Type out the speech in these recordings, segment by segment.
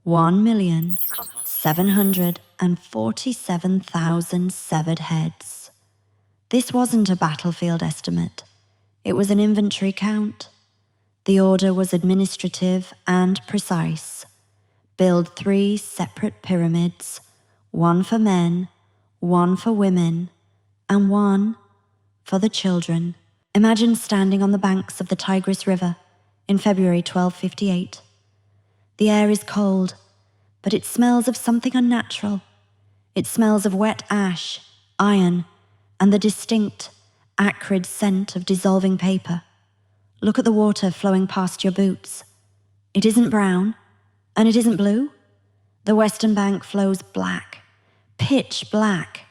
1,747,000 severed heads. This wasn't a battlefield estimate. It was an inventory count. The order was administrative and precise. Build 3 separate pyramids, one for men, one for women, and one for the children. Imagine standing on the banks of the Tigris River in February 1258. The air is cold, but it smells of something unnatural. It smells of wet ash, iron, and the distinct, acrid scent of dissolving paper. Look at the water flowing past your boots. It isn't brown, and it isn't blue. The western bank flows black, pitch black.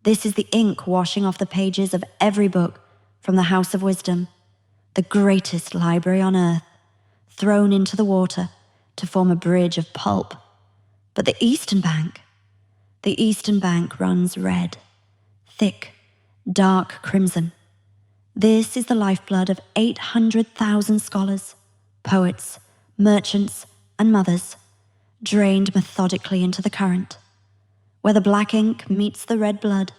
This is the ink washing off the pages of every book from the House of Wisdom, the greatest library on earth, thrown into the water to form a bridge of pulp. But the eastern bank runs red, thick, dark crimson. This is the lifeblood of 800,000 scholars, poets, merchants, and mothers, drained methodically into the current. Where the black ink meets the red blood,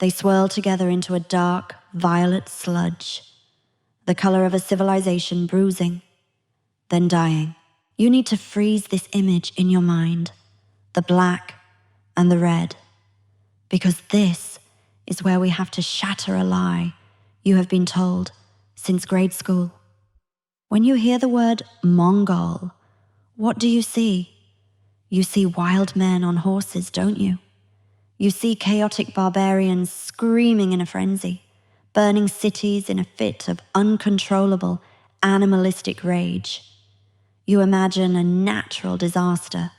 they swirl together into a dark, violet sludge, the color of a civilization bruising, then dying. You need to freeze this image in your mind, the black and the red, because this is where we have to shatter a lie you have been told since grade school. When you hear the word Mongol, what do you see? You see wild men on horses, don't you? You see chaotic barbarians screaming in a frenzy, burning cities in a fit of uncontrollable, animalistic rage. You imagine a natural disaster,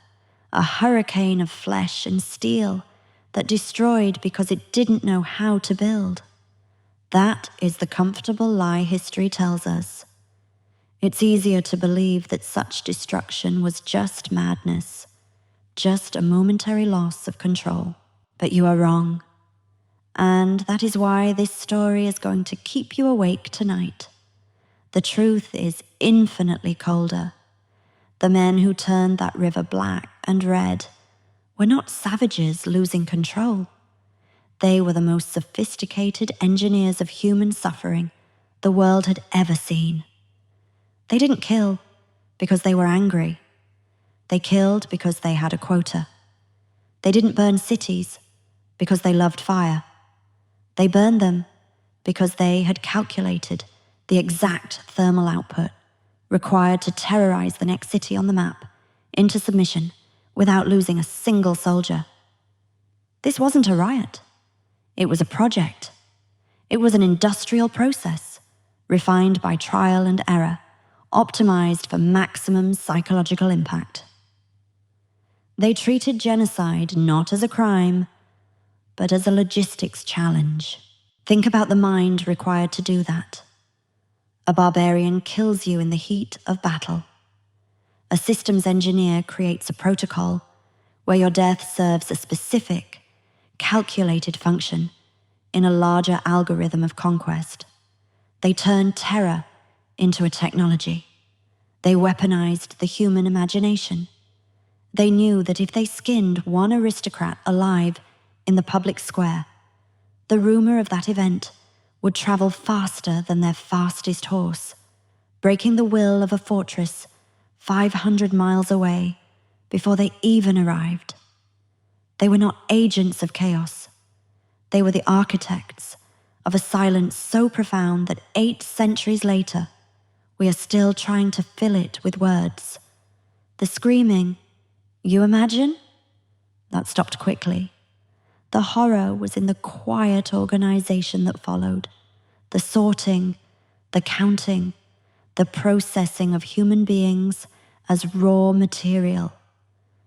a hurricane of flesh and steel that destroyed because it didn't know how to build. That is the comfortable lie history tells us. It's easier to believe that such destruction was just madness, just a momentary loss of control. But you are wrong. And that is why this story is going to keep you awake tonight. The truth is infinitely colder. The men who turned that river black and red were not savages losing control. They were the most sophisticated engineers of human suffering the world had ever seen. They didn't kill because they were angry. They killed because they had a quota. They didn't burn cities because they loved fire. They burned them because they had calculated the exact thermal output required to terrorize the next city on the map into submission without losing a single soldier. This wasn't a riot. It was a project. It was an industrial process, refined by trial and error, optimized for maximum psychological impact. They treated genocide not as a crime, but as a logistics challenge. Think about the mind required to do that. A barbarian kills you in the heat of battle. A systems engineer creates a protocol where your death serves a specific, calculated function in a larger algorithm of conquest. They turned terror into a technology. They weaponized the human imagination. They knew that if they skinned one aristocrat alive in the public square, the rumor of that event would travel faster than their fastest horse, breaking the will of a fortress 500 miles away before they even arrived. They were not agents of chaos. They were the architects of a silence so profound that 8 centuries later, we are still trying to fill it with words. The screaming, "You imagine?" that stopped quickly. The horror was in the quiet organization that followed, the sorting, the counting, the processing of human beings as raw material.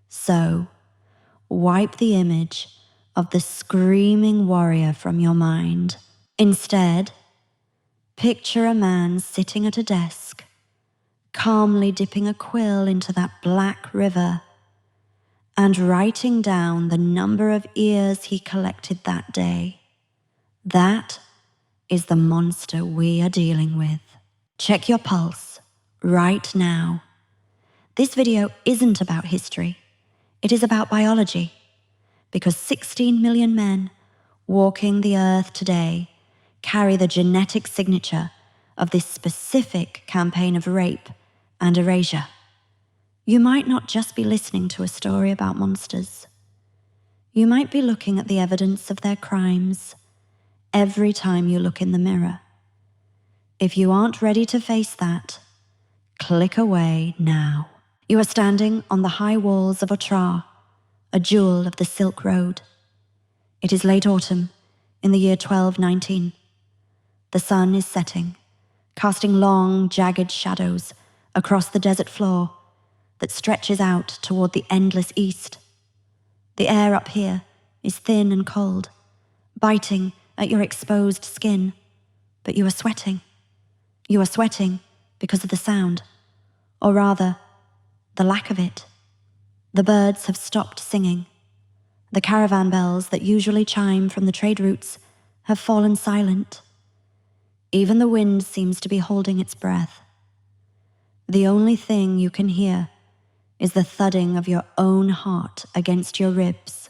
So, wipe the image of the screaming warrior from your mind. Instead, picture a man sitting at a desk, calmly dipping a quill into that black river and writing down the number of ears he collected that day. That is the monster we are dealing with. Check your pulse right now. This video isn't about history. It is about biology, because 16 million men walking the earth today carry the genetic signature of this specific campaign of rape and erasure. You might not just be listening to a story about monsters. You might be looking at the evidence of their crimes every time you look in the mirror. If you aren't ready to face that, click away now. You are standing on the high walls of Otrar, a jewel of the Silk Road. It is late autumn, in the year 1219. The sun is setting, casting long, jagged shadows across the desert floor that stretches out toward the endless east. The air up here is thin and cold, biting at your exposed skin, but you are sweating. You are sweating because of the sound, or rather, the lack of it. The birds have stopped singing. The caravan bells that usually chime from the trade routes have fallen silent. Even the wind seems to be holding its breath. The only thing you can hear is the thudding of your own heart against your ribs,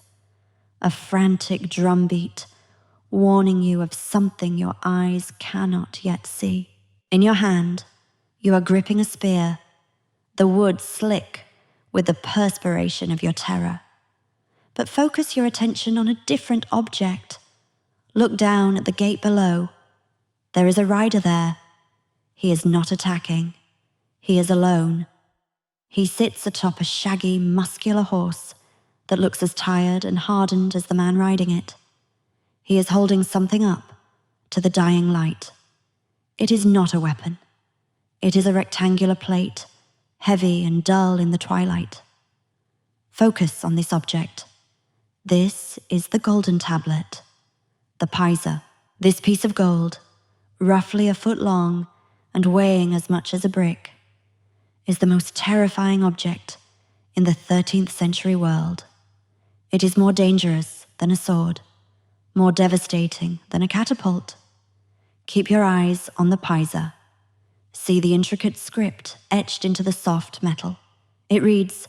a frantic drumbeat warning you of something your eyes cannot yet see. In your hand, you are gripping a spear, the wood slick with the perspiration of your terror. But focus your attention on a different object. Look down at the gate below. There is a rider there. He is not attacking. He is alone. He sits atop a shaggy, muscular horse that looks as tired and hardened as the man riding it. He is holding something up to the dying light. It is not a weapon. It is a rectangular plate, heavy and dull in the twilight. Focus on this object. This is the golden tablet, the Paiza. This piece of gold, roughly a foot long and weighing as much as a brick, is the most terrifying object in the 13th century world. It is more dangerous than a sword, more devastating than a catapult. Keep your eyes on the Paiza. See the intricate script etched into the soft metal. It reads,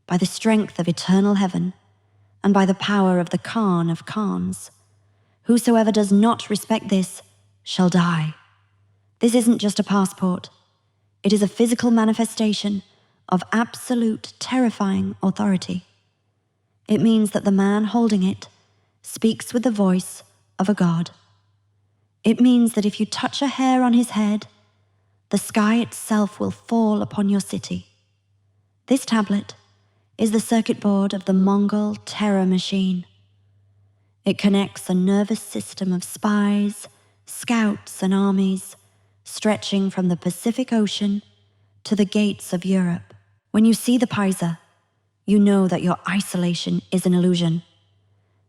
"By the strength of eternal heaven, and by the power of the Khan of Khans, whosoever does not respect this shall die." This isn't just a passport. It is a physical manifestation of absolute, terrifying authority. It means that the man holding it speaks with the voice of a god. It means that if you touch a hair on his head, the sky itself will fall upon your city. This tablet is the circuit board of the Mongol Terror Machine. It connects a nervous system of spies, scouts, and armies, stretching from the Pacific Ocean to the gates of Europe. When you see the Paiza, you know that your isolation is an illusion.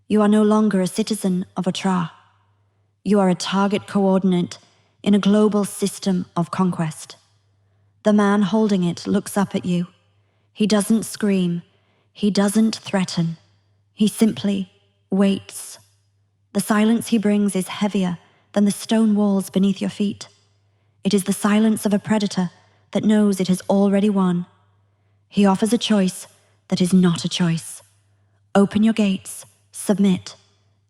You are no longer a citizen of Otrar. You are a target coordinate in a global system of conquest. The man holding it looks up at you. He doesn't scream. He doesn't threaten. He simply waits. The silence he brings is heavier than the stone walls beneath your feet. It is the silence of a predator that knows it has already won. He offers a choice that is not a choice. Open your gates, submit,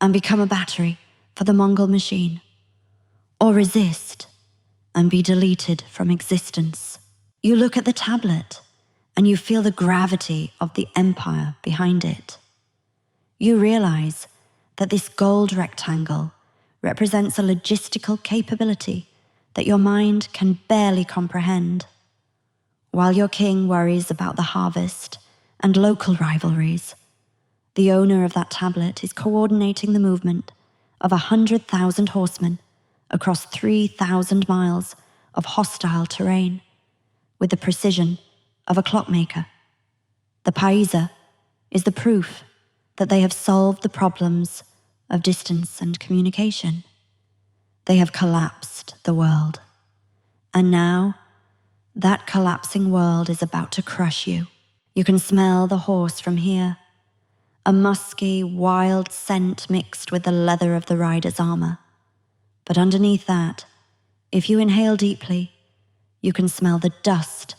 and become a battery for the Mongol machine. Or resist and be deleted from existence. You look at the tablet and you feel the gravity of the empire behind it. You realize that this gold rectangle represents a logistical capability that your mind can barely comprehend. While your king worries about the harvest and local rivalries, the owner of that tablet is coordinating the movement of 100,000 horsemen across 3,000 miles of hostile terrain with the precision of a clockmaker. The Paiza is the proof that they have solved the problems of distance and communication. They have collapsed the world. And now, that collapsing world is about to crush you. You can smell the horse from here, a musky, wild scent mixed with the leather of the rider's armor. But underneath that, if you inhale deeply, you can smell the dust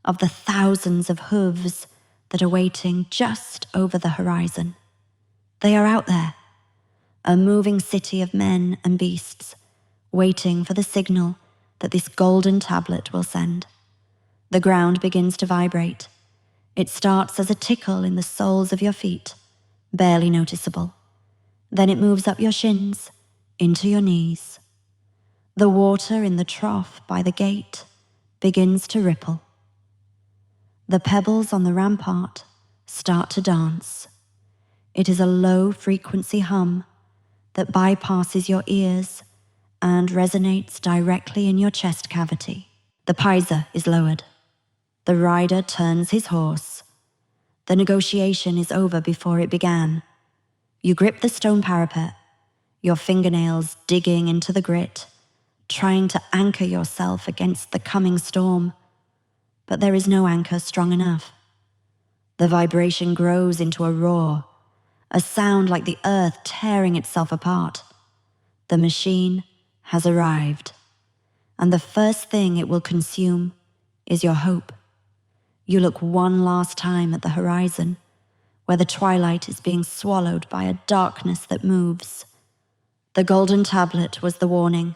of the thousands of hooves that are waiting just over the horizon. They are out there, a moving city of men and beasts, waiting for the signal that this golden tablet will send. The ground begins to vibrate. It starts as a tickle in the soles of your feet, barely noticeable. Then it moves up your shins, into your knees. The water in the trough by the gate begins to ripple. The pebbles on the rampart start to dance. It is a low-frequency hum that bypasses your ears and resonates directly in your chest cavity. The Paiza is lowered. The rider turns his horse. The negotiation is over before it began. You grip the stone parapet, your fingernails digging into the grit, trying to anchor yourself against the coming storm. But there is no anchor strong enough. The vibration grows into a roar, a sound like the earth tearing itself apart. The machine has arrived, and the first thing it will consume is your hope. You look one last time at the horizon, where the twilight is being swallowed by a darkness that moves. The golden tablet was the warning.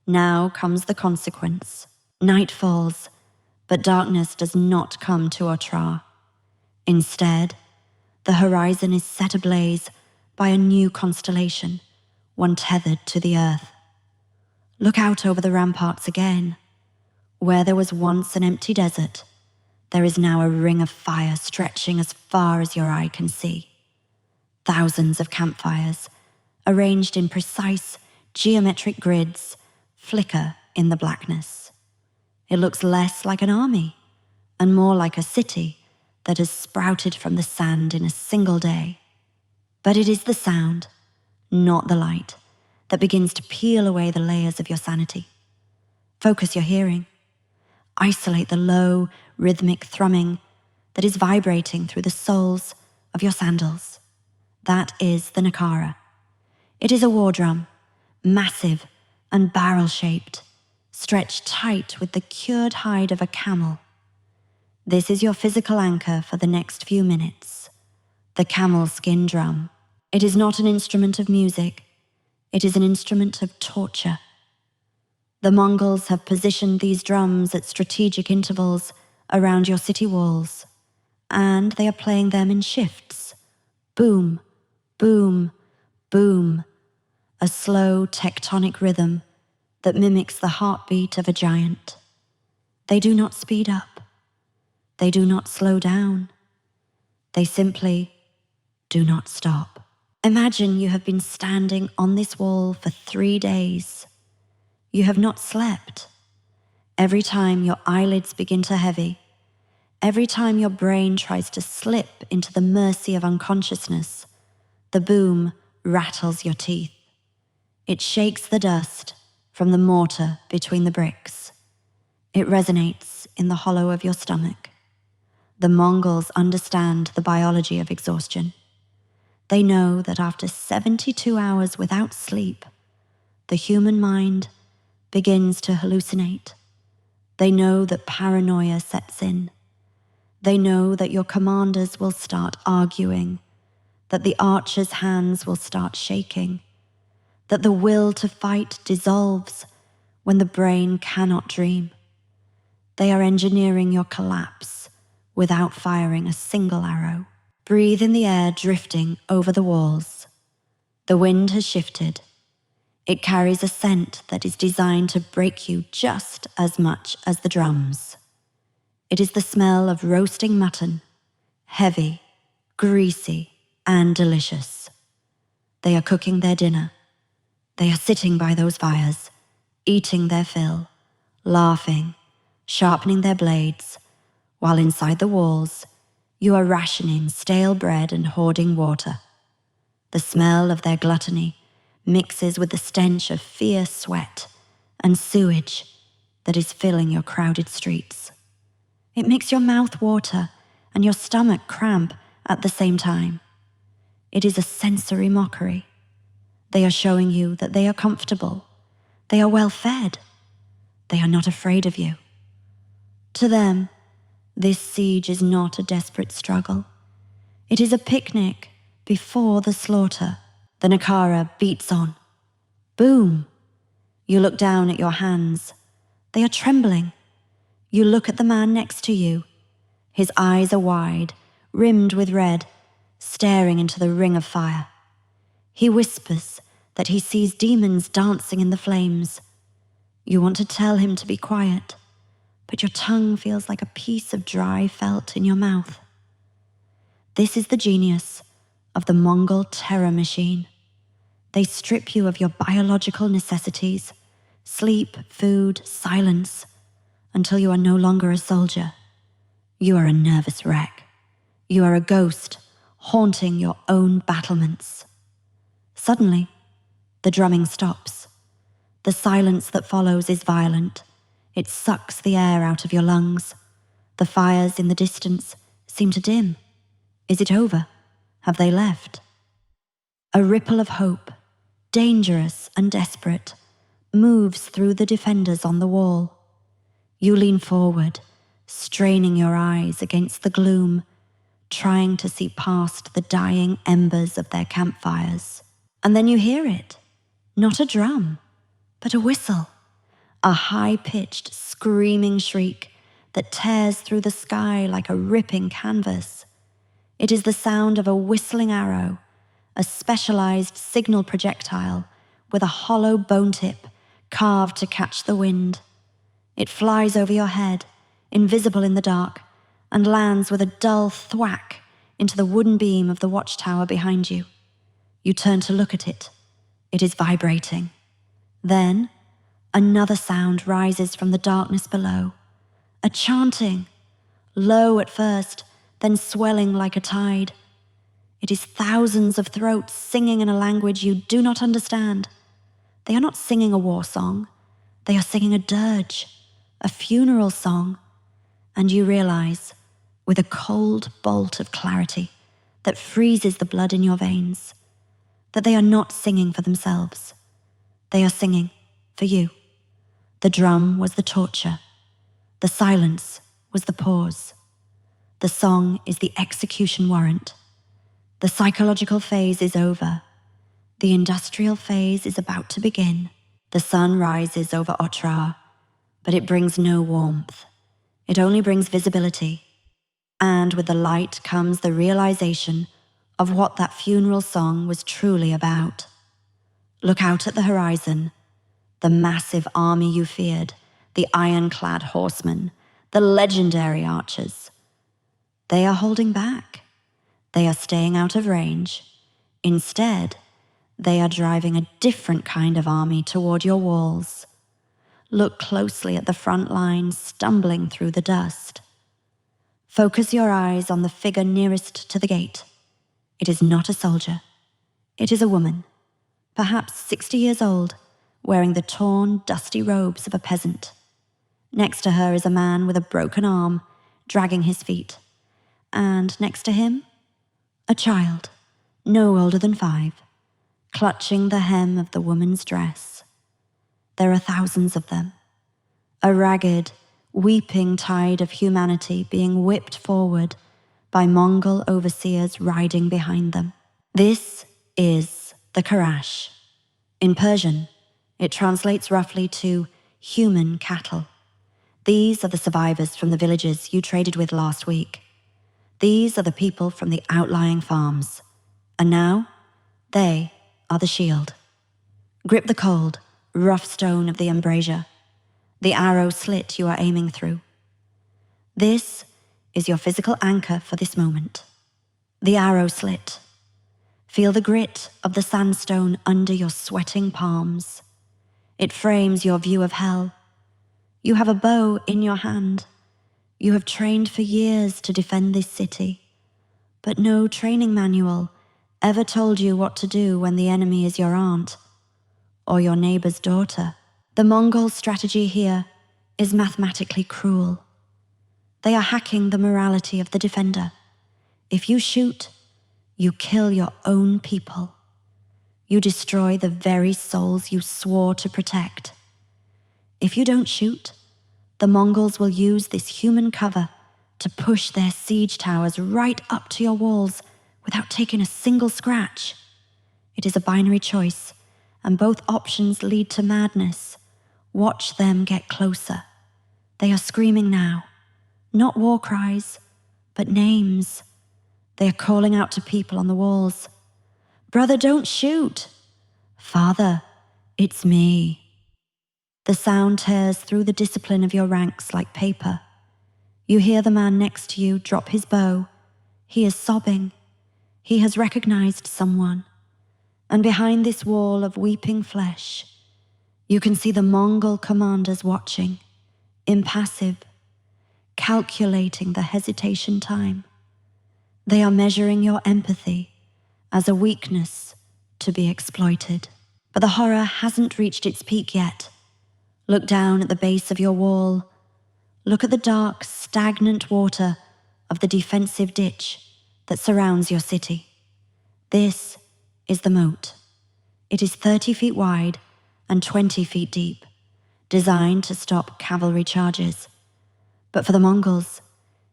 Now comes the consequence. Night falls, but darkness does not come to Otrar. Instead, the horizon is set ablaze by a new constellation, one tethered to the earth. Look out over the ramparts again. Where there was once an empty desert, there is now a ring of fire stretching as far as your eye can see. Thousands of campfires, arranged in precise geometric grids, flicker in the blackness. It looks less like an army and more like a city that has sprouted from the sand in a single day. But it is the sound, not the light, that begins to peel away the layers of your sanity. Focus your hearing. Isolate the low, rhythmic thrumming that is vibrating through the soles of your sandals. That is the Nakara. It is a war drum, massive and barrel-shaped, stretched tight with the cured hide of a camel. This is your physical anchor for the next few minutes. The camel skin drum. It is not an instrument of music. It is an instrument of torture. The Mongols have positioned these drums at strategic intervals around your city walls, and they are playing them in shifts. Boom, boom, boom. A slow tectonic rhythm that mimics the heartbeat of a giant. They do not speed up. They do not slow down. They simply do not stop. Imagine you have been standing on this wall for 3 days. You have not slept. Every time your eyelids begin to heavy, every time your brain tries to slip into the mercy of unconsciousness, the boom rattles your teeth. It shakes the dust from the mortar between the bricks. It resonates in the hollow of your stomach. The Mongols understand the biology of exhaustion. They know that after 72 hours without sleep, the human mind begins to hallucinate. They know that paranoia sets in. They know that your commanders will start arguing, that the archers' hands will start shaking, that the will to fight dissolves when the brain cannot dream. They are engineering your collapse without firing a single arrow. Breathe in the air drifting over the walls. The wind has shifted. It carries a scent that is designed to break you just as much as the drums. It is the smell of roasting mutton, heavy, greasy, and delicious. They are cooking their dinner. They are sitting by those fires, eating their fill, laughing, sharpening their blades, while inside the walls, you are rationing stale bread and hoarding water. The smell of their gluttony mixes with the stench of fierce sweat and sewage that is filling your crowded streets. It makes your mouth water and your stomach cramp at the same time. It is a sensory mockery. They are showing you that they are comfortable. They are well fed. They are not afraid of you. To them, This siege is not a desperate struggle. It is a picnic before the slaughter. The Nakara beats on. Boom! You look down at your hands. They are trembling. You look at the man next to you. His eyes are wide, rimmed with red, staring into the ring of fire. He whispers that he sees demons dancing in the flames. You want to tell him to be quiet, but your tongue feels like a piece of dry felt in your mouth. This is the genius of the Mongol Terror Machine. They strip you of your biological necessities, sleep, food, silence, until you are no longer a soldier. You are a nervous wreck. You are a ghost, haunting your own battlements. Suddenly, the drumming stops. The silence that follows is violent. It sucks the air out of your lungs. The fires in the distance seem to dim. Is it over? Have they left? A ripple of hope, dangerous and desperate, moves through the defenders on the wall. You lean forward, straining your eyes against the gloom, trying to see past the dying embers of their campfires. And then you hear it. Not a drum, but a whistle. A high-pitched, screaming shriek that tears through the sky like a ripping canvas. It is the sound of a whistling arrow, a specialized signal projectile with a hollow bone tip carved to catch the wind. It flies over your head, invisible in the dark, and lands with a dull thwack into the wooden beam of the watchtower behind you. You turn to look at it. It is vibrating. Then, another sound rises from the darkness below. A chanting, low at first, then swelling like a tide. It is thousands of throats singing in a language you do not understand. They are not singing a war song. They are singing a dirge, a funeral song. And you realize, with a cold bolt of clarity that freezes the blood in your veins, that they are not singing for themselves. They are singing for you. The drum was the torture. The silence was the pause. The song is the execution warrant. The psychological phase is over. The industrial phase is about to begin. The sun rises over Otrar, but it brings no warmth. It only brings visibility. And with the light comes the realization of what that funeral song was truly about. Look out at the horizon. The massive army you feared, the ironclad horsemen, the legendary archers. They are holding back. They are staying out of range. Instead, they are driving a different kind of army toward your walls. Look closely at the front lines stumbling through the dust. Focus your eyes on the figure nearest to the gate. It is not a soldier. It is a woman, perhaps 60 years old, wearing the torn, dusty robes of a peasant. Next to her is a man with a broken arm, dragging his feet. And next to him, a child, no older than 5, clutching the hem of the woman's dress. There are thousands of them. A ragged, weeping tide of humanity being whipped forward by Mongol overseers riding behind them. This is the Karash. In Persian, it translates roughly to human cattle. These are the survivors from the villages you traded with last week. These are the people from the outlying farms. And now, they are the shield. Grip the cold, rough stone of the embrasure, the arrow slit you are aiming through. This is your physical anchor for this moment. The arrow slit. Feel the grit of the sandstone under your sweating palms. It frames your view of hell. You have a bow in your hand. You have trained for years to defend this city, but no training manual ever told you what to do when the enemy is your aunt or your neighbor's daughter. The Mongol strategy here is mathematically cruel. They are hacking the morality of the defender. If you shoot, you kill your own people. You destroy the very souls you swore to protect. If you don't shoot, the Mongols will use this human cover to push their siege towers right up to your walls without taking a single scratch. It is a binary choice, and both options lead to madness. Watch them get closer. They are screaming now, not war cries, but names. They are calling out to people on the walls. "Brother, don't shoot." "Father, it's me." The sound tears through the discipline of your ranks like paper. You hear the man next to you drop his bow. He is sobbing. He has recognized someone. And behind this wall of weeping flesh, you can see the Mongol commanders watching, impassive, calculating the hesitation time. They are measuring your empathy as a weakness to be exploited. But the horror hasn't reached its peak yet. Look down at the base of your wall. Look at the dark, stagnant water of the defensive ditch that surrounds your city. This is the moat. It is 30 feet wide and 20 feet deep, designed to stop cavalry charges. But for the Mongols,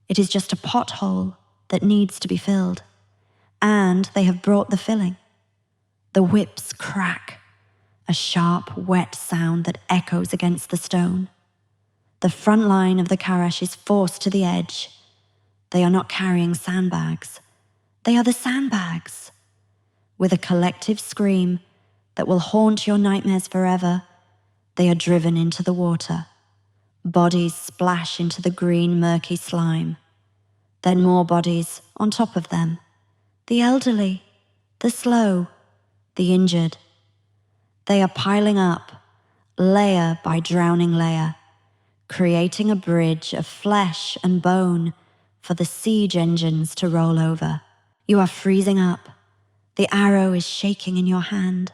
it is just a pothole that needs to be filled. And they have brought the filling. The whips crack, a sharp, wet sound that echoes against the stone. The front line of the Karash is forced to the edge. They are not carrying sandbags. They are the sandbags. With a collective scream that will haunt your nightmares forever, they are driven into the water. Bodies splash into the green, murky slime. Then more bodies on top of them. The elderly, the slow, the injured. They are piling up, layer by drowning layer, creating a bridge of flesh and bone for the siege engines to roll over. You are freezing up. The arrow is shaking in your hand.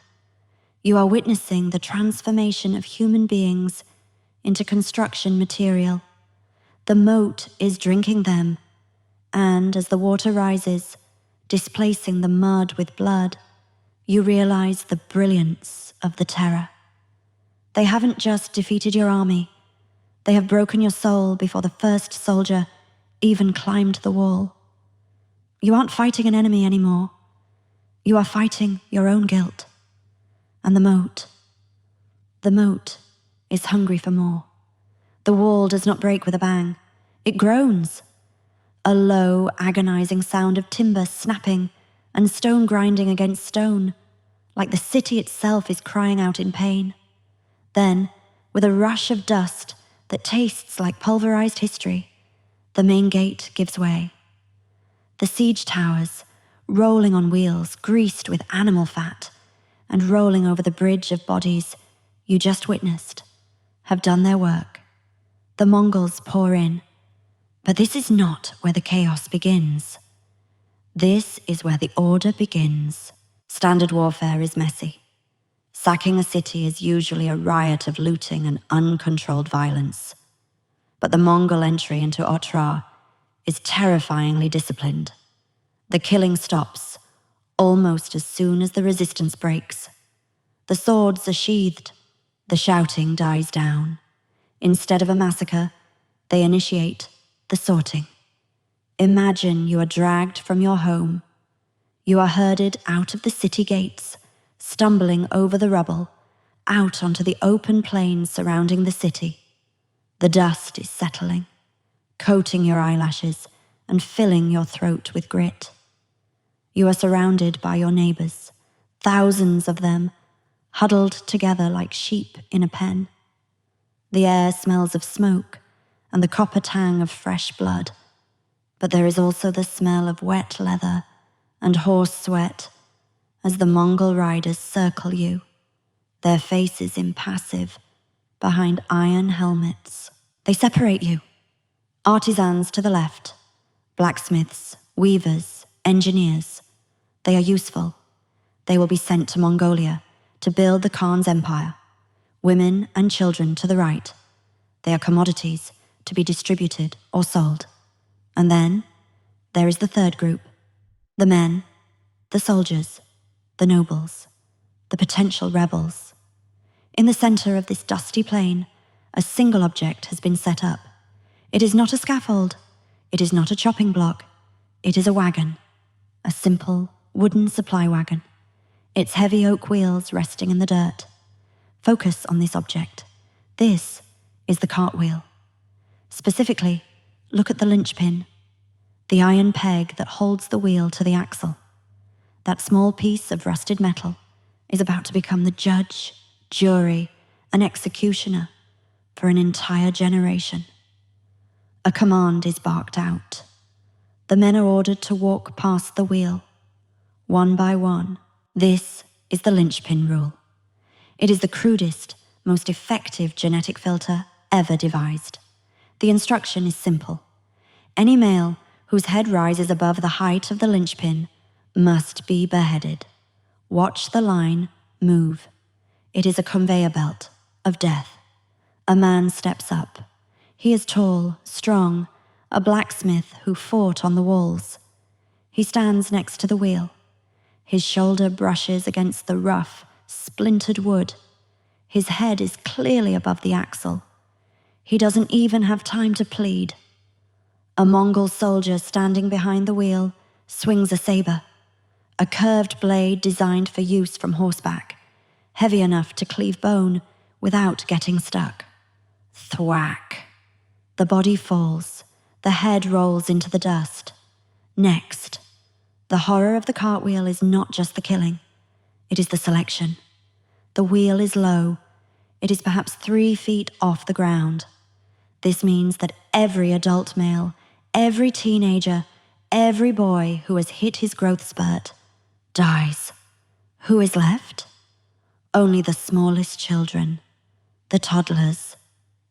You are witnessing the transformation of human beings into construction material. The moat is drinking them, and as the water rises, displacing the mud with blood, you realize the brilliance of the terror. They haven't just defeated your army. They have broken your soul before the first soldier even climbed the wall. You aren't fighting an enemy anymore. You are fighting your own guilt. And the moat is hungry for more. The wall does not break with a bang. It groans. A low, agonizing sound of timber snapping and stone grinding against stone, like the city itself is crying out in pain. Then, with a rush of dust that tastes like pulverized history, the main gate gives way. The siege towers, rolling on wheels, greased with animal fat, and rolling over the bridge of bodies you just witnessed, have done their work. The Mongols pour in. But this is not where the chaos begins. This is where the order begins. Standard warfare is messy. Sacking a city is usually a riot of looting and uncontrolled violence. But the Mongol entry into Otrar is terrifyingly disciplined. The killing stops almost as soon as the resistance breaks. The swords are sheathed. The shouting dies down. Instead of a massacre, they initiate the sorting. Imagine you are dragged from your home. You are herded out of the city gates, stumbling over the rubble, out onto the open plains surrounding the city. The dust is settling, coating your eyelashes and filling your throat with grit. You are surrounded by your neighbors, thousands of them, huddled together like sheep in a pen. The air smells of smoke and the copper tang of fresh blood, but there is also the smell of wet leather and horse sweat as the Mongol riders circle you, their faces impassive behind iron helmets. They separate you. Artisans to the left, blacksmiths, weavers, engineers. They are useful. They will be sent to Mongolia to build the Khan's empire. Women and children to the right. They are commodities to be distributed or sold. And then there is the third group. The men, the soldiers, the nobles, the potential rebels. In the center of this dusty plain, a single object has been set up. It is not a scaffold. It is not a chopping block. It is a wagon. A simple, wooden supply wagon. Its heavy oak wheels resting in the dirt. Focus on this object. This is the cartwheel. Specifically, look at the linchpin, the iron peg that holds the wheel to the axle. That small piece of rusted metal is about to become the judge, jury, and executioner for an entire generation. A command is barked out. The men are ordered to walk past the wheel, one by one. This is the linchpin rule. It is the crudest, most effective genetic filter ever devised. The instruction is simple. Any male whose head rises above the height of the linchpin must be beheaded. Watch the line move. It is a conveyor belt of death. A man steps up. He is tall, strong, a blacksmith who fought on the walls. He stands next to the wheel. His shoulder brushes against the rough, splintered wood. His head is clearly above the axle. He doesn't even have time to plead. A Mongol soldier standing behind the wheel swings a saber, a curved blade designed for use from horseback, heavy enough to cleave bone without getting stuck. Thwack. The body falls. The head rolls into the dust. Next, the horror of the cartwheel is not just the killing. It is the selection. The wheel is low. It is perhaps 3 feet off the ground. This means that every adult male, every teenager, every boy who has hit his growth spurt dies. Who is left? Only the smallest children, the toddlers,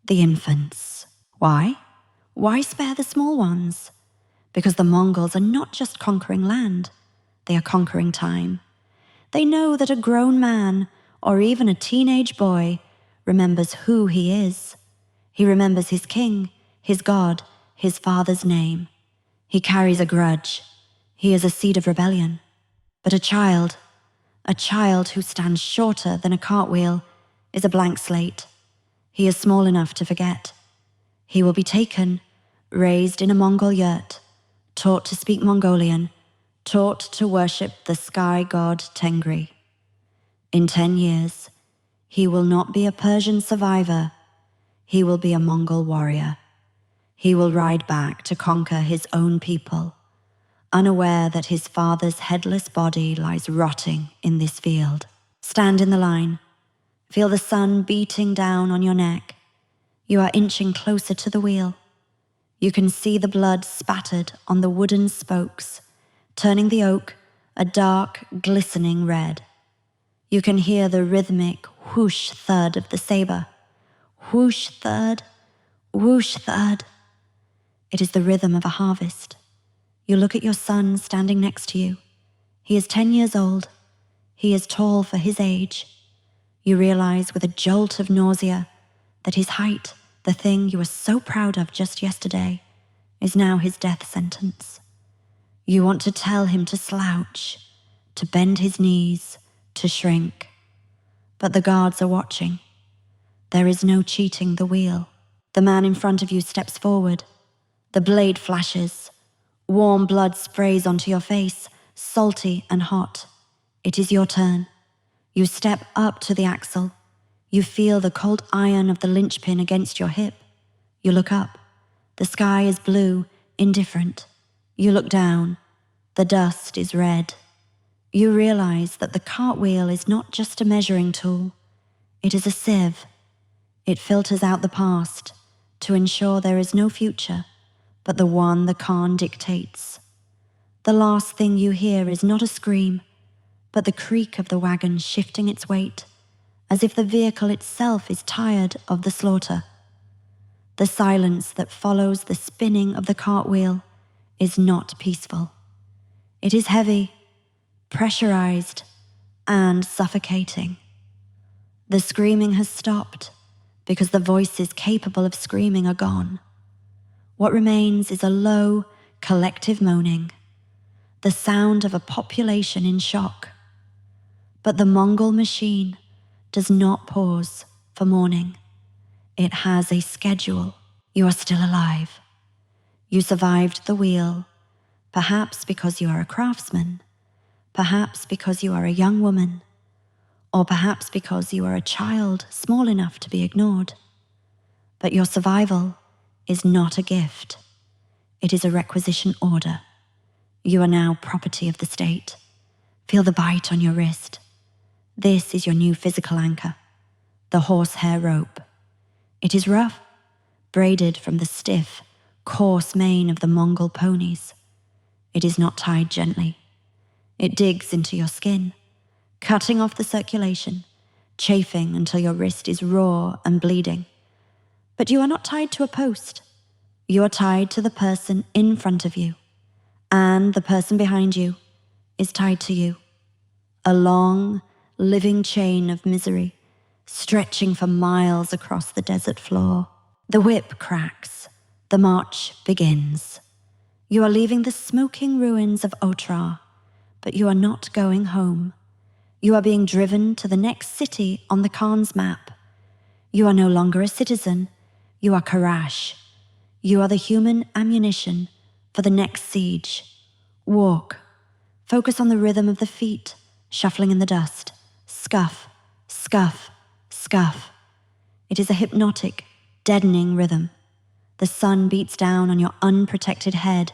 the infants. Why? Why spare the small ones? Because the Mongols are not just conquering land, they are conquering time. They know that a grown man, or even a teenage boy, remembers who he is. He remembers his king, his god, his father's name. He carries a grudge. He is a seed of rebellion. But a child who stands shorter than a cartwheel, is a blank slate. He is small enough to forget. He will be taken, raised in a Mongol yurt, taught to speak Mongolian, taught to worship the sky god Tengri. In 10 years, he will not be a Persian survivor. He will be a Mongol warrior. He will ride back to conquer his own people, unaware that his father's headless body lies rotting in this field. Stand in the line. Feel the sun beating down on your neck. You are inching closer to the wheel. You can see the blood spattered on the wooden spokes, turning the oak a dark, glistening red. You can hear the rhythmic whoosh thud of the saber. Whoosh thud, whoosh thud. It is the rhythm of a harvest. You look at your son standing next to you. He is 10 years old. He is tall for his age. You realize with a jolt of nausea that his height, the thing you were so proud of just yesterday, is now his death sentence. You want to tell him to slouch, to bend his knees, to shrink. But the guards are watching. There is no cheating the wheel. The man in front of you steps forward. The blade flashes. Warm blood sprays onto your face, salty and hot. It is your turn. You step up to the axle. You feel the cold iron of the linchpin against your hip. You look up. The sky is blue, indifferent. You look down. The dust is red. You realize that the cartwheel is not just a measuring tool. It is a sieve. It filters out the past to ensure there is no future, but the one the Khan dictates. The last thing you hear is not a scream, but the creak of the wagon shifting its weight, as if the vehicle itself is tired of the slaughter. The silence that follows the spinning of the cartwheel is not peaceful. It is heavy, pressurized, and suffocating. The screaming has stopped because the voices capable of screaming are gone. What remains is a low, collective moaning, the sound of a population in shock. But the Mongol machine does not pause for mourning. It has a schedule. You are still alive. You survived the wheel, perhaps because you are a craftsman, perhaps because you are a young woman, or perhaps because you are a child small enough to be ignored. But your survival is not a gift. It is a requisition order. You are now property of the state. Feel the bite on your wrist. This is your new physical anchor, the horsehair rope. It is rough, braided from the stiff, coarse mane of the Mongol ponies. It is not tied gently. It digs into your skin, cutting off the circulation, chafing until your wrist is raw and bleeding. But you are not tied to a post. You are tied to the person in front of you, and the person behind you is tied to you. A long, living chain of misery, stretching for miles across the desert floor. The whip cracks. The march begins. You are leaving the smoking ruins of Otrar, but you are not going home. You are being driven to the next city on the Khan's map. You are no longer a citizen. You are Karash. You are the human ammunition for the next siege. Walk. Focus on the rhythm of the feet, shuffling in the dust. Scuff, scuff, scuff. It is a hypnotic, deadening rhythm. The sun beats down on your unprotected head,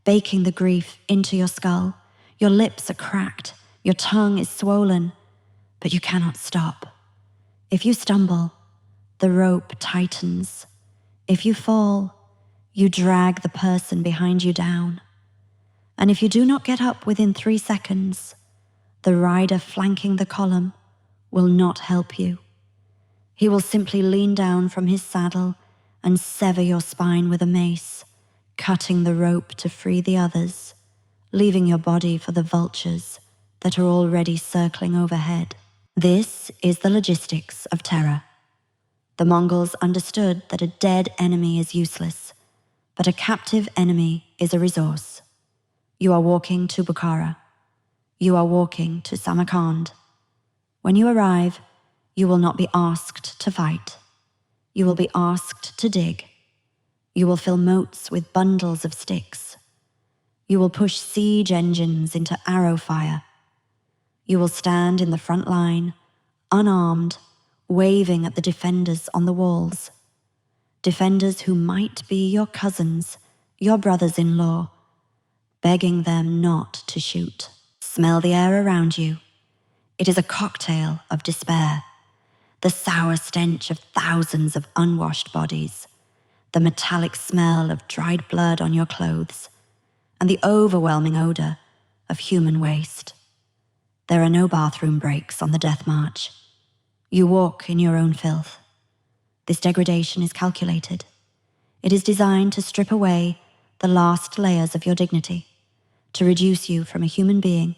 baking the grief into your skull. Your lips are cracked, your tongue is swollen, but you cannot stop. If you stumble, the rope tightens. If you fall, you drag the person behind you down. And if you do not get up within 3 seconds, the rider flanking the column will not help you. He will simply lean down from his saddle and sever your spine with a mace, cutting the rope to free the others, leaving your body for the vultures that are already circling overhead. This is the logistics of terror. The Mongols understood that a dead enemy is useless, but a captive enemy is a resource. You are walking to Bukhara. You are walking to Samarkand. When you arrive, you will not be asked to fight. You will be asked to dig. You will fill moats with bundles of sticks. You will push siege engines into arrow fire. You will stand in the front line, unarmed, waving at the defenders on the walls. Defenders who might be your cousins, your brothers-in-law, begging them not to shoot. Smell the air around you. It is a cocktail of despair. The sour stench of thousands of unwashed bodies, the metallic smell of dried blood on your clothes, and the overwhelming odor of human waste. There are no bathroom breaks on the death march. You walk in your own filth. This degradation is calculated. It is designed to strip away the last layers of your dignity, to reduce you from a human being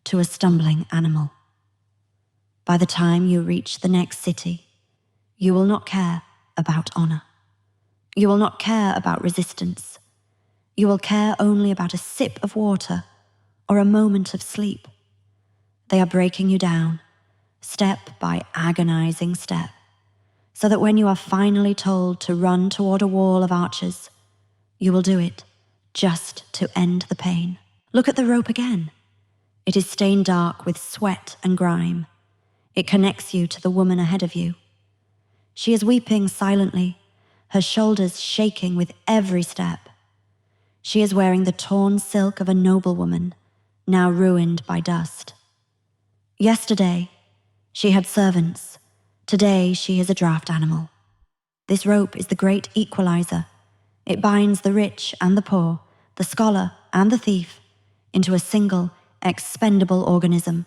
to a stumbling animal. By the time you reach the next city, you will not care about honor. You will not care about resistance. You will care only about a sip of water or a moment of sleep. They are breaking you down, step by agonizing step, so that when you are finally told to run toward a wall of archers, you will do it just to end the pain. Look at the rope again. It is stained dark with sweat and grime. It connects you to the woman ahead of you. She is weeping silently, her shoulders shaking with every step. She is wearing the torn silk of a noblewoman, now ruined by dust. Yesterday, she had servants. Today, she is a draft animal. This rope is the great equalizer. It binds the rich and the poor, the scholar and the thief, into a single, expendable organism.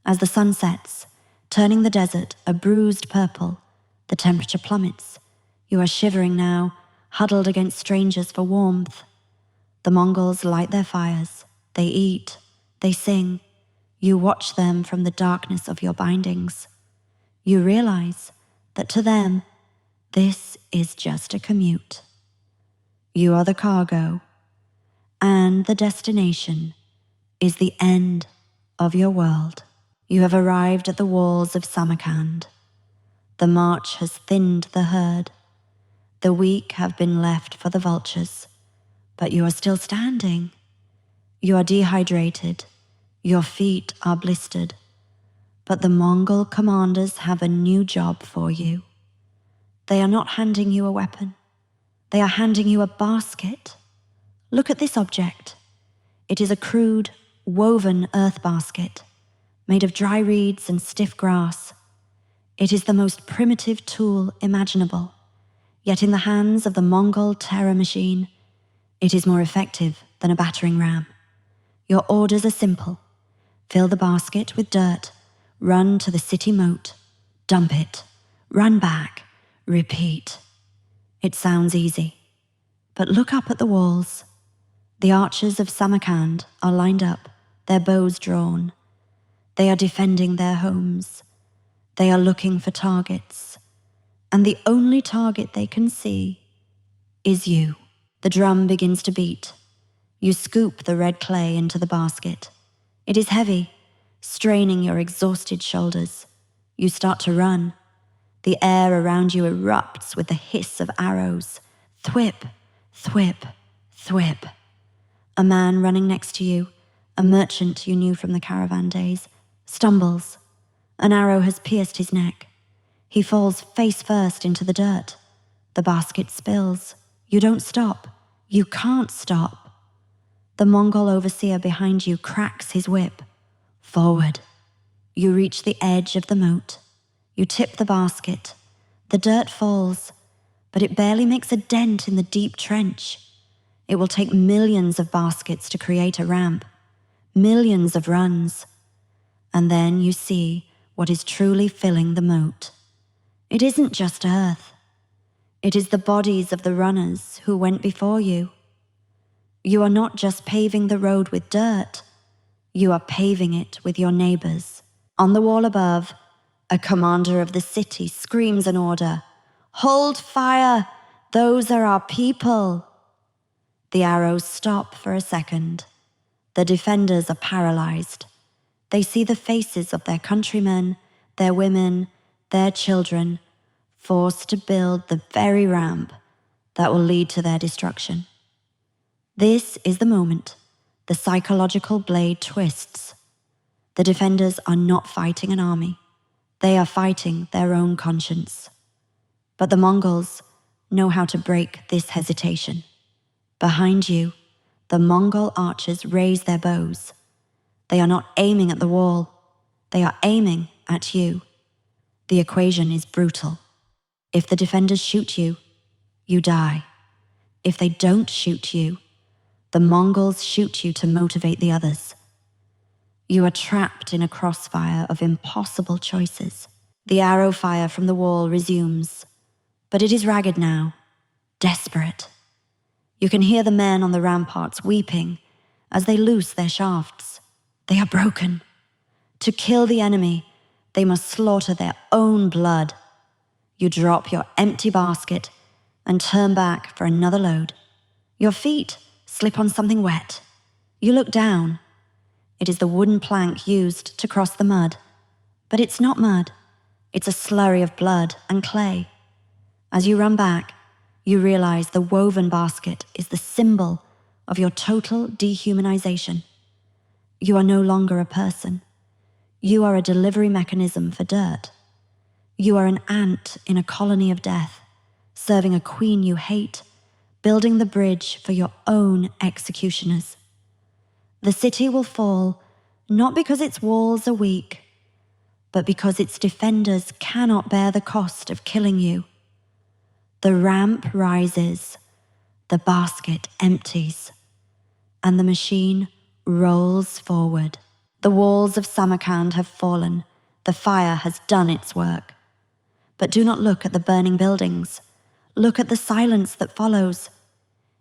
As the sun sets, turning the desert a bruised purple, the temperature plummets. You are shivering now, huddled against strangers for warmth. The Mongols light their fires. They eat. They sing. You watch them from the darkness of your bindings. You realize that to them, this is just a commute. You are the cargo, and the destination is the end of your world. You have arrived at the walls of Samarkand. The march has thinned the herd. The weak have been left for the vultures, but you are still standing. You are dehydrated. Your feet are blistered. But the Mongol commanders have a new job for you. They are not handing you a weapon. They are handing you a basket. Look at this object. It is a crude, woven earth basket, made of dry reeds and stiff grass. It is the most primitive tool imaginable, yet in the hands of the Mongol Terror Machine, it is more effective than a battering ram. Your orders are simple. Fill the basket with dirt, run to the city moat, dump it, run back, repeat. It sounds easy, but look up at the walls. The archers of Samarkand are lined up, their bows drawn. They are defending their homes. They are looking for targets. And the only target they can see is you. The drum begins to beat. You scoop the red clay into the basket. It is heavy, straining your exhausted shoulders. You start to run. The air around you erupts with the hiss of arrows. Thwip, thwip, thwip. A man running next to you, a merchant you knew from the caravan days, stumbles. An arrow has pierced his neck. He falls face first into the dirt. The basket spills. You don't stop. You can't stop. The Mongol overseer behind you cracks his whip. Forward. You reach the edge of the moat. You tip the basket. The dirt falls, but it barely makes a dent in the deep trench. It will take millions of baskets to create a ramp, millions of runs. And then you see what is truly filling the moat. It isn't just earth. It is the bodies of the runners who went before you. You are not just paving the road with dirt, you are paving it with your neighbors. On the wall above, a commander of the city screams an order. Hold fire! Those are our people! The arrows stop for a second. The defenders are paralyzed. They see the faces of their countrymen, their women, their children, forced to build the very ramp that will lead to their destruction. This is the moment the psychological blade twists. The defenders are not fighting an army. They are fighting their own conscience. But the Mongols know how to break this hesitation. Behind you, the Mongol archers raise their bows. They are not aiming at the wall. They are aiming at you. The equation is brutal. If the defenders shoot you, you die. If they don't shoot you, the Mongols shoot you to motivate the others. You are trapped in a crossfire of impossible choices. The arrow fire from the wall resumes, but it is ragged now, desperate. You can hear the men on the ramparts weeping as they loose their shafts. They are broken. To kill the enemy, they must slaughter their own blood. You drop your empty basket and turn back for another load. Your feet slip on something wet. You look down. It is the wooden plank used to cross the mud. But it's not mud. It's a slurry of blood and clay. As you run back, you realize the woven basket is the symbol of your total dehumanization. You are no longer a person. You are a delivery mechanism for dirt. You are an ant in a colony of death, serving a queen you hate, building the bridge for your own executioners. The city will fall, not because its walls are weak, but because its defenders cannot bear the cost of killing you. The ramp rises, the basket empties, and the machine rolls forward. The walls of Samarkand have fallen, the fire has done its work. But do not look at the burning buildings. Look at the silence that follows.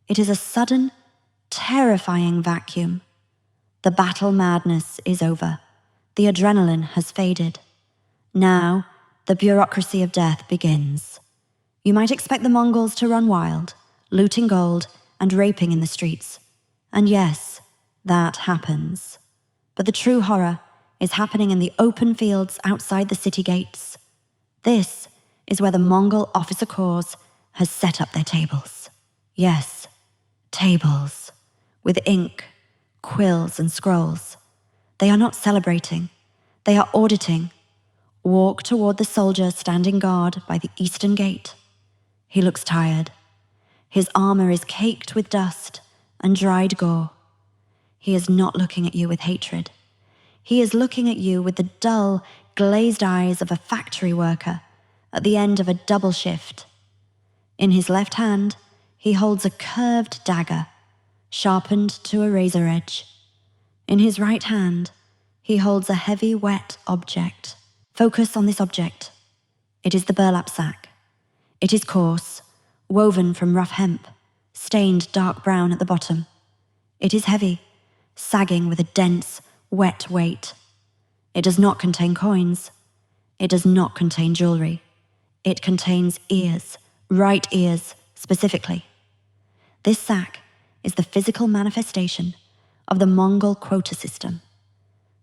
It is a sudden, terrifying vacuum. The battle madness is over. The adrenaline has faded. Now, the bureaucracy of death begins. You might expect the Mongols to run wild, looting gold and raping in the streets. And yes, that happens. But the true horror is happening in the open fields outside the city gates. This is where the Mongol officer corps has set up their tables. Yes, tables, with ink, quills and scrolls. They are not celebrating, they are auditing. Walk toward the soldier standing guard by the eastern gate. He looks tired. His armor is caked with dust and dried gore. He is not looking at you with hatred. He is looking at you with the dull, glazed eyes of a factory worker at the end of a double shift. In his left hand, he holds a curved dagger, sharpened to a razor edge. In his right hand, he holds a heavy, wet object. Focus on this object. It is the burlap sack. It is coarse, woven from rough hemp, stained dark brown at the bottom. It is heavy, sagging with a dense, wet weight. It does not contain coins. It does not contain jewelry. It contains ears, right ears specifically. This sack is the physical manifestation of the Mongol quota system.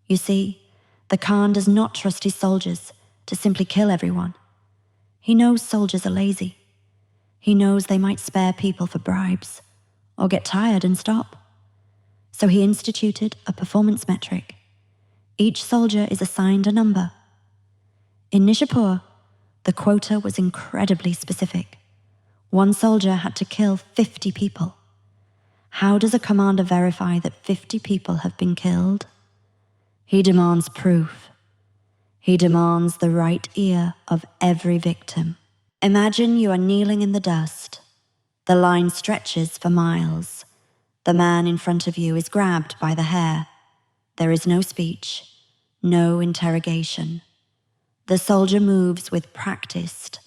You see, the Khan does not trust his soldiers to simply kill everyone. He knows soldiers are lazy. He knows they might spare people for bribes or get tired and stop. So he instituted a performance metric. Each soldier is assigned a number. In Nishapur, the quota was incredibly specific. One soldier had to kill 50 people. How does a commander verify that 50 people have been killed? He demands proof. He demands the right ear of every victim. Imagine you are kneeling in the dust. The line stretches for miles. The man in front of you is grabbed by the hair. There is no speech, no interrogation. The soldier moves with practiced,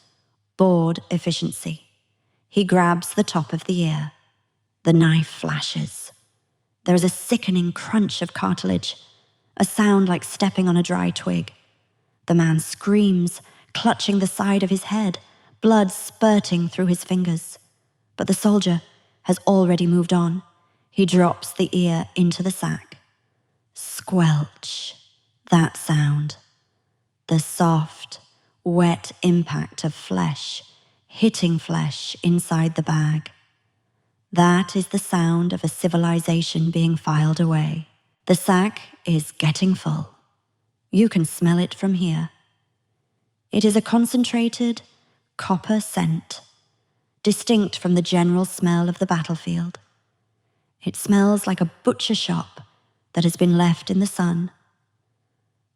bored efficiency. He grabs the top of the ear. The knife flashes. There is a sickening crunch of cartilage, a sound like stepping on a dry twig. The man screams, clutching the side of his head, blood spurting through his fingers. But the soldier has already moved on. He drops the ear into the sack. Squelch, that sound. The soft, wet impact of flesh hitting flesh inside the bag. That is the sound of a civilization being filed away. The sack is getting full. You can smell it from here. It is a concentrated copper scent, distinct from the general smell of the battlefield. It smells like a butcher shop that has been left in the sun.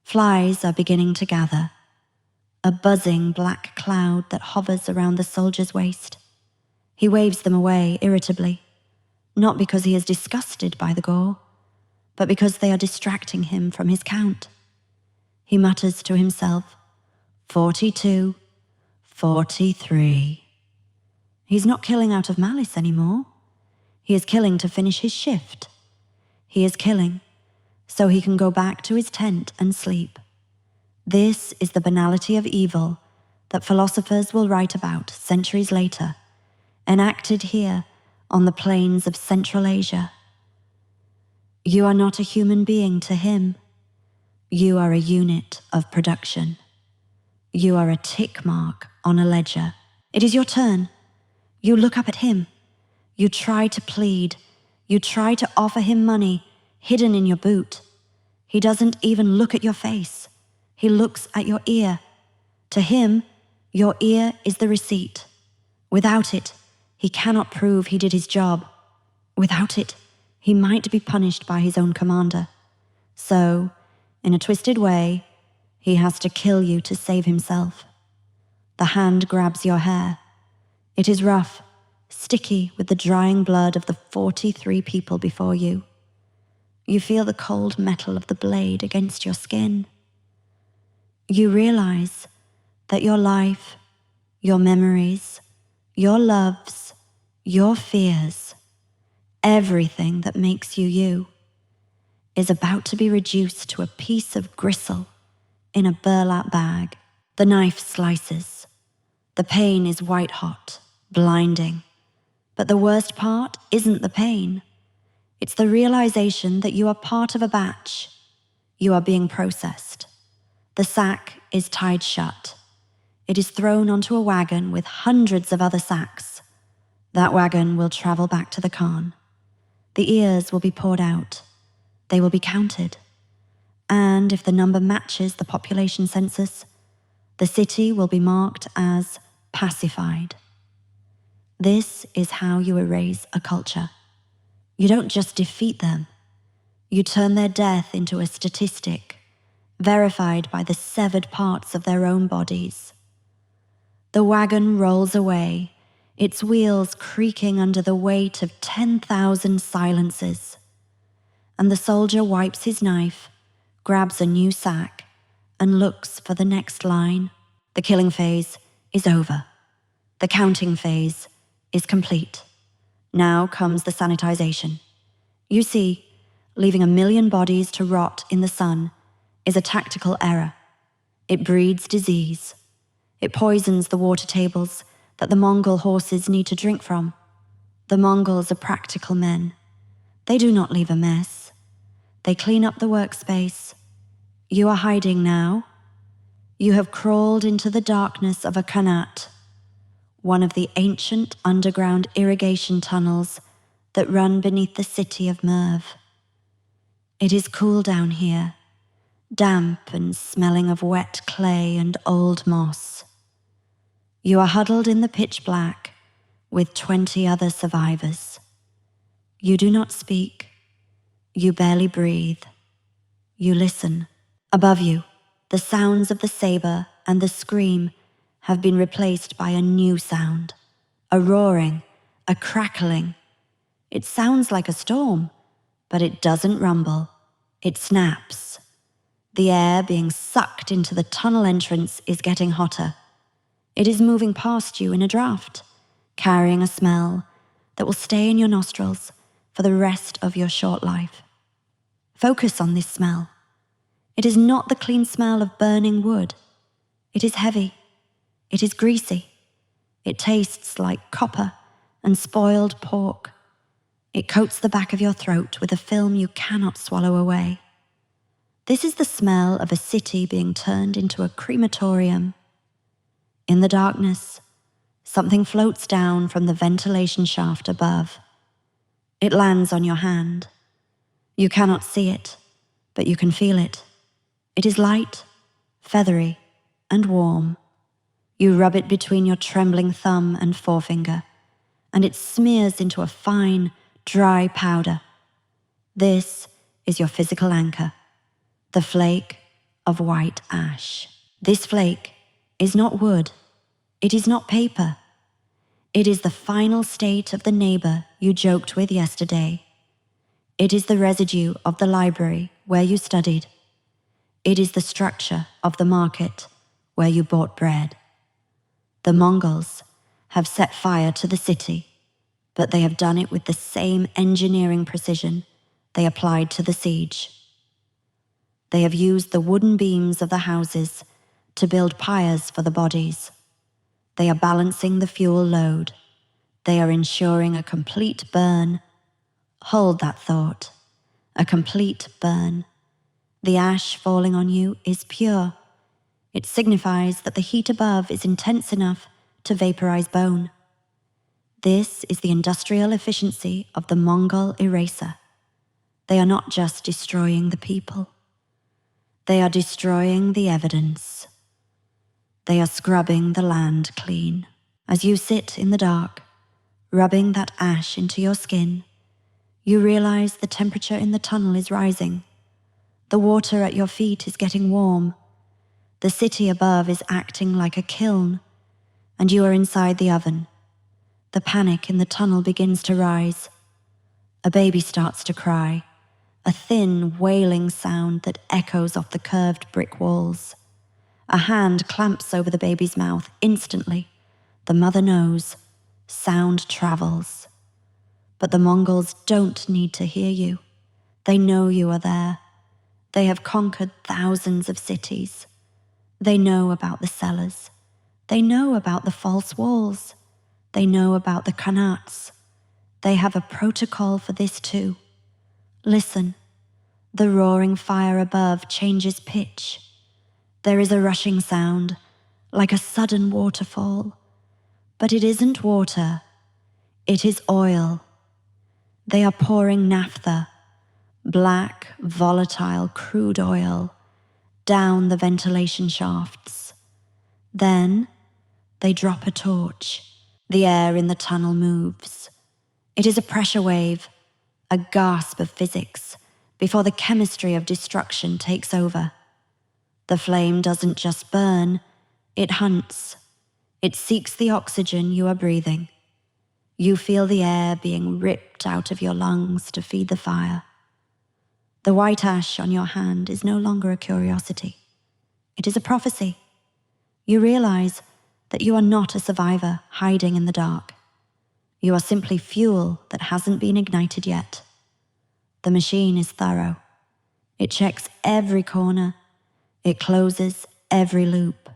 Flies are beginning to gather, a buzzing black cloud that hovers around the soldier's waist. He waves them away irritably, not because he is disgusted by the gore, but because they are distracting him from his count. He mutters to himself, 42, 43. He's not killing out of malice anymore. He is killing to finish his shift. He is killing so he can go back to his tent and sleep. This is the banality of evil that philosophers will write about centuries later, enacted here on the plains of Central Asia. You are not a human being to him. You are a unit of production. You are a tick mark on a ledger. It is your turn. You look up at him. You try to plead. You try to offer him money hidden in your boot. He doesn't even look at your face. He looks at your ear. To him, your ear is the receipt. Without it, he cannot prove he did his job. Without it, he might be punished by his own commander. So, in a twisted way, he has to kill you to save himself. The hand grabs your hair. It is rough, sticky with the drying blood of the 43 people before you. You feel the cold metal of the blade against your skin. You realize that your life, your memories, your loves, your fears, everything that makes you you, is about to be reduced to a piece of gristle in a burlap bag. The knife slices. The pain is white hot, blinding. But the worst part isn't the pain. It's the realization that you are part of a batch. You are being processed. The sack is tied shut. It is thrown onto a wagon with hundreds of other sacks. That wagon will travel back to the Khan. The ears will be poured out. They will be counted. And if the number matches the population census, the city will be marked as pacified. This is how you erase a culture. You don't just defeat them. You turn their death into a statistic, verified by the severed parts of their own bodies. The wagon rolls away, its wheels creaking under the weight of 10,000 silences. And the soldier wipes his knife, grabs a new sack, and looks for the next line. The killing phase is over. The counting phase is complete. Now comes the sanitization. You see, leaving 1 million bodies to rot in the sun is a tactical error. It breeds disease. It poisons the water tables that the Mongol horses need to drink from. The Mongols are practical men. They do not leave a mess. They clean up the workspace. You are hiding now. You have crawled into the darkness of a Khanat, one of the ancient underground irrigation tunnels that run beneath the city of Merv. It is cool down here, damp and smelling of wet clay and old moss. You are huddled in the pitch black with 20 other survivors. You do not speak. You barely breathe. You listen. Above you, the sounds of the saber and the scream have been replaced by a new sound, a roaring, a crackling. It sounds like a storm, but it doesn't rumble. It snaps. The air being sucked into the tunnel entrance is getting hotter. It is moving past you in a draft, carrying a smell that will stay in your nostrils for the rest of your short life. Focus on this smell. It is not the clean smell of burning wood. It is heavy. It is greasy. It tastes like copper and spoiled pork. It coats the back of your throat with a film you cannot swallow away. This is the smell of a city being turned into a crematorium. In the darkness, something floats down from the ventilation shaft above. It lands on your hand. You cannot see it, but you can feel it. It is light, feathery, and warm. You rub it between your trembling thumb and forefinger, and it smears into a fine, dry powder. This is your physical anchor, the flake of white ash. This flake is not wood. It is not paper. It is the final state of the neighbor you joked with yesterday. It is the residue of the library where you studied. It is the structure of the market where you bought bread. The Mongols have set fire to the city, but they have done it with the same engineering precision they applied to the siege. They have used the wooden beams of the houses to build pyres for the bodies. They are balancing the fuel load. They are ensuring a complete burn. Hold that thought. A complete burn. The ash falling on you is pure. It signifies that the heat above is intense enough to vaporize bone. This is the industrial efficiency of the Mongol eraser. They are not just destroying the people. They are destroying the evidence. They are scrubbing the land clean. As you sit in the dark, rubbing that ash into your skin, you realize the temperature in the tunnel is rising. The water at your feet is getting warm. The city above is acting like a kiln, and you are inside the oven. The panic in the tunnel begins to rise. A baby starts to cry, a thin, wailing sound that echoes off the curved brick walls. A hand clamps over the baby's mouth instantly. The mother knows. Sound travels. But the Mongols don't need to hear you. They know you are there. They have conquered thousands of cities. They know about the cellars. They know about the false walls. They know about the Khanats. They have a protocol for this too. Listen. The roaring fire above changes pitch. There is a rushing sound, like a sudden waterfall. But it isn't water, it is oil. They are pouring naphtha, black, volatile crude oil, down the ventilation shafts. Then they drop a torch. The air in the tunnel moves. It is a pressure wave, a gasp of physics, before the chemistry of destruction takes over. The flame doesn't just burn, it hunts. It seeks the oxygen you are breathing. You feel the air being ripped out of your lungs to feed the fire. The white ash on your hand is no longer a curiosity. It is a prophecy. You realize that you are not a survivor hiding in the dark. You are simply fuel that hasn't been ignited yet. The machine is thorough. It checks every corner. It closes every loop.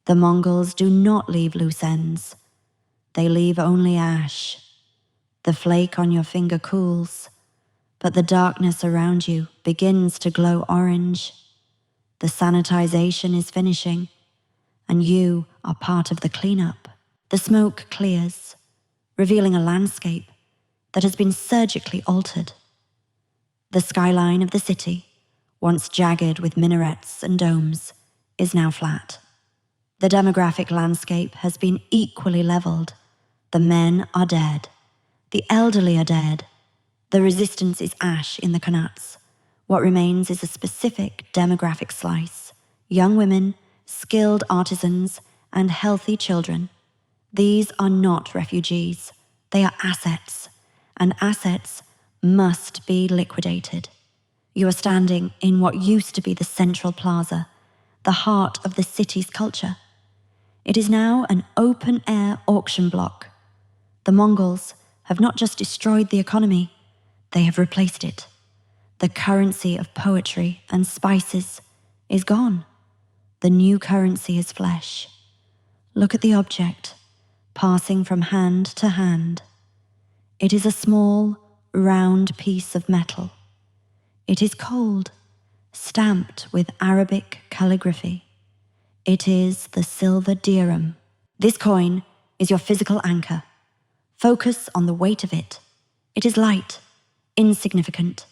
The Mongols do not leave loose ends. They leave only ash. The flake on your finger cools, but the darkness around you begins to glow orange. The sanitization is finishing, and you are part of the cleanup. The smoke clears, revealing a landscape that has been surgically altered. The skyline of the city, once jagged with minarets and domes, is now flat. The demographic landscape has been equally leveled. The men are dead. The elderly are dead. The resistance is ash in the Connaughts. What remains is a specific demographic slice: young women, skilled artisans, and healthy children. These are not refugees. They are assets, and assets must be liquidated. You are standing in what used to be the central plaza, the heart of the city's culture. It is now an open-air auction block. The Mongols have not just destroyed the economy, they have replaced it. The currency of poetry and spices is gone. The new currency is flesh. Look at the object, passing from hand to hand. It is a small, round piece of metal. It is cold, stamped with Arabic calligraphy. It is the silver dirham. This coin is your physical anchor. Focus on the weight of it. It is light, insignificant.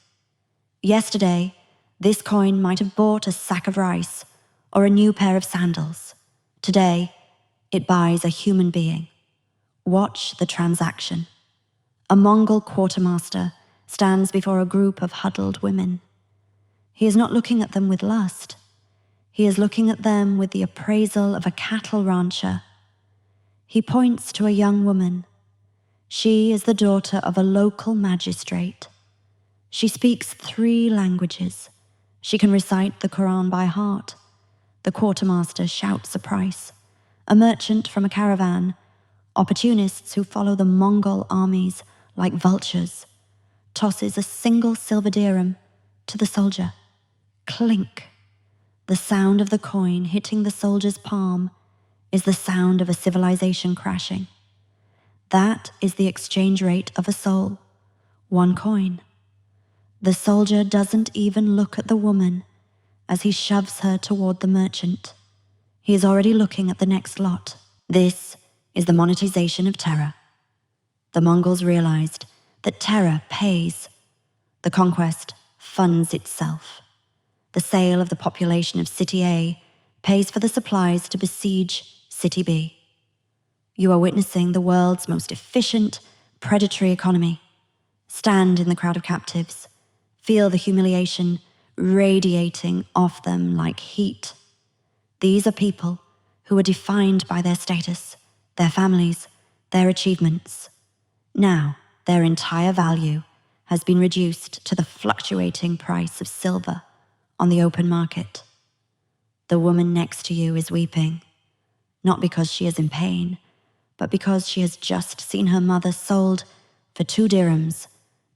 Yesterday, this coin might have bought a sack of rice or a new pair of sandals. Today, it buys a human being. Watch the transaction. A Mongol quartermaster stands before a group of huddled women. He is not looking at them with lust. He is looking at them with the appraisal of a cattle rancher. He points to a young woman. She is the daughter of a local magistrate. She speaks 3 languages. She can recite the Quran by heart. The quartermaster shouts a price. A merchant from a caravan, opportunists who follow the Mongol armies like vultures, tosses a single silver dirham to the soldier. Clink. The sound of the coin hitting the soldier's palm is the sound of a civilization crashing. That is the exchange rate of a soul. 1 coin. The soldier doesn't even look at the woman as he shoves her toward the merchant. He is already looking at the next lot. This is the monetization of terror. The Mongols realized that terror pays. The conquest funds itself. The sale of the population of City A pays for the supplies to besiege City B. You are witnessing the world's most efficient, predatory economy. Stand in the crowd of captives. Feel the humiliation radiating off them like heat. These are people who are defined by their status, their families, their achievements. Now, their entire value has been reduced to the fluctuating price of silver on the open market. The woman next to you is weeping, not because she is in pain, but because she has just seen her mother sold for 2 dirhams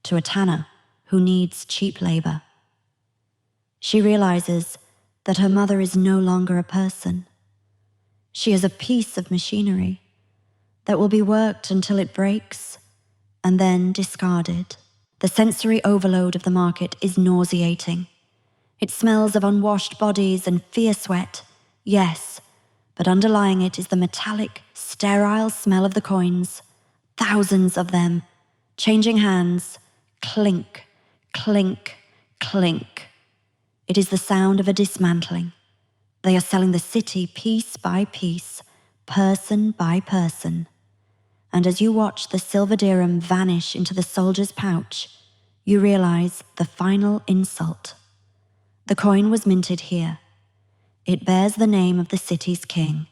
to a tanner who needs cheap labor. She realizes that her mother is no longer a person. She is a piece of machinery that will be worked until it breaks and then discarded. The sensory overload of the market is nauseating. It smells of unwashed bodies and fear sweat, yes, but underlying it is the metallic, sterile smell of the coins, thousands of them, changing hands, clink, clink, clink. It is the sound of a dismantling. They are selling the city piece by piece, person by person. And as you watch the silver dirham vanish into the soldier's pouch, you realize the final insult. The coin was minted here. It bears the name of the city's king.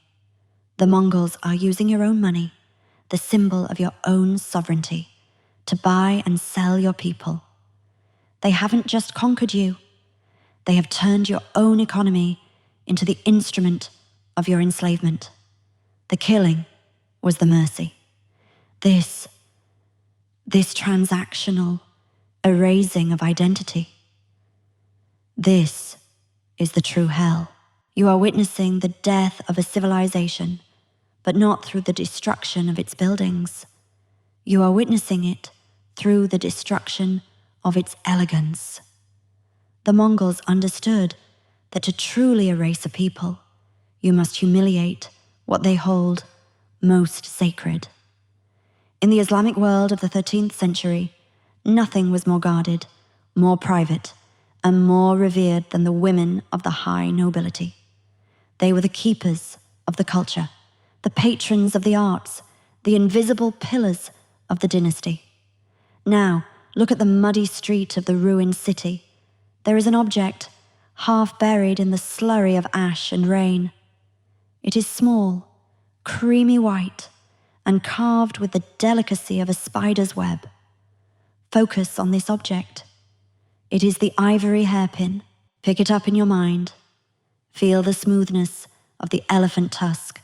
The Mongols are using your own money, the symbol of your own sovereignty, to buy and sell your people. They haven't just conquered you. They have turned your own economy into the instrument of your enslavement. The killing was the mercy. This transactional erasing of identity. This is the true hell. You are witnessing the death of a civilization, but not through the destruction of its buildings. You are witnessing it through the destruction of its elegance. The Mongols understood that to truly erase a people, you must humiliate what they hold most sacred. In the Islamic world of the 13th century, nothing was more guarded, more private, and more revered than the women of the high nobility. They were the keepers of the culture, the patrons of the arts, the invisible pillars of the dynasty. Now, look at the muddy street of the ruined city. There is an object, half buried in the slurry of ash and rain. It is small, creamy white, and carved with the delicacy of a spider's web. Focus on this object. It is the ivory hairpin. Pick it up in your mind. Feel the smoothness of the elephant tusk,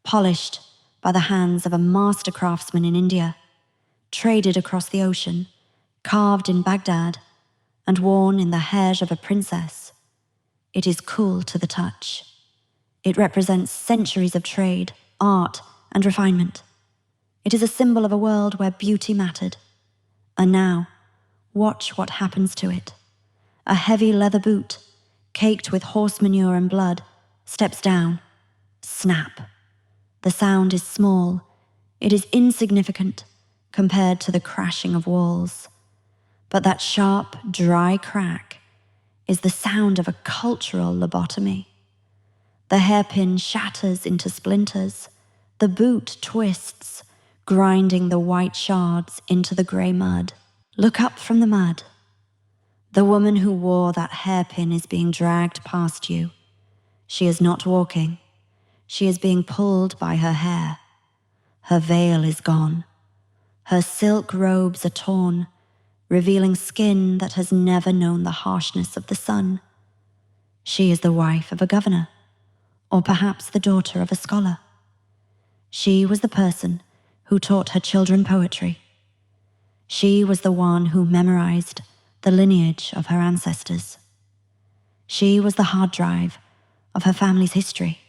polished by the hands of a master craftsman in India, traded across the ocean, carved in Baghdad, and worn in the hege of a princess. It is cool to the touch. It represents centuries of trade, art, and refinement. It is a symbol of a world where beauty mattered. And now, watch what happens to it. A heavy leather boot, caked with horse manure and blood, steps down. Snap. The sound is small. It is insignificant compared to the crashing of walls. But that sharp, dry crack is the sound of a cultural lobotomy. The hairpin shatters into splinters. The boot twists, grinding the white shards into the grey mud. Look up from the mud. The woman who wore that hairpin is being dragged past you. She is not walking. She is being pulled by her hair. Her veil is gone. Her silk robes are torn, revealing skin that has never known the harshness of the sun. She is the wife of a governor, or perhaps the daughter of a scholar. She was the person who taught her children poetry. She was the one who memorized the lineage of her ancestors. She was the hard drive of her family's history.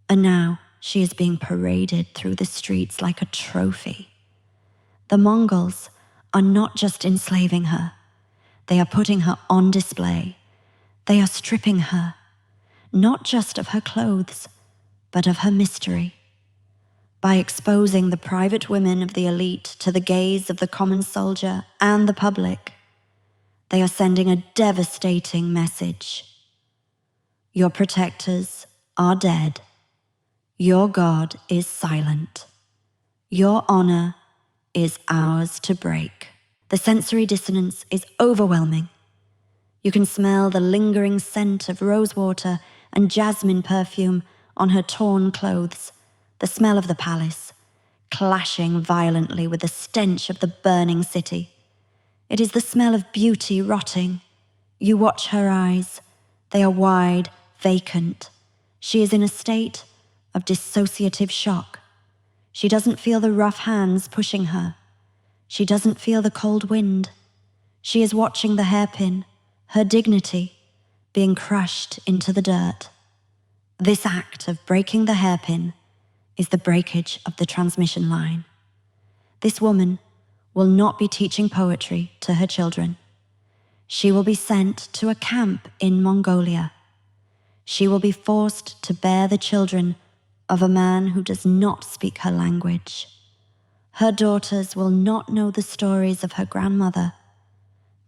And now she is being paraded through the streets like a trophy. The Mongols are not just enslaving her. They are putting her on display. They are stripping her, not just of her clothes, but of her mystery. By exposing the private women of the elite to the gaze of the common soldier and the public, they are sending a devastating message. Your protectors are dead. Your God is silent. Your honor is ours to break. The sensory dissonance is overwhelming. You can smell the lingering scent of rosewater and jasmine perfume on her torn clothes, the smell of the palace, clashing violently with the stench of the burning city. It is the smell of beauty rotting. You watch her eyes. They are wide, vacant. She is in a state of dissociative shock. She doesn't feel the rough hands pushing her. She doesn't feel the cold wind. She is watching the hairpin, her dignity, being crushed into the dirt. This act of breaking the hairpin is the breakage of the transmission line. This woman will not be teaching poetry to her children. She will be sent to a camp in Mongolia. She will be forced to bear the children of a man who does not speak her language. Her daughters will not know the stories of her grandmother.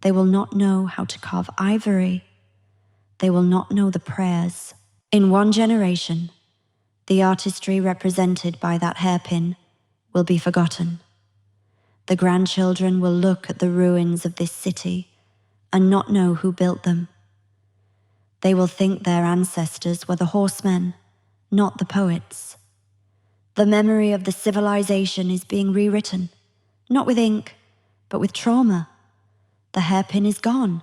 They will not know how to carve ivory. They will not know the prayers. In one generation, the artistry represented by that hairpin will be forgotten. The grandchildren will look at the ruins of this city and not know who built them. They will think their ancestors were the horsemen, not the poets. The memory of the civilization is being rewritten, not with ink, but with trauma. The hairpin is gone,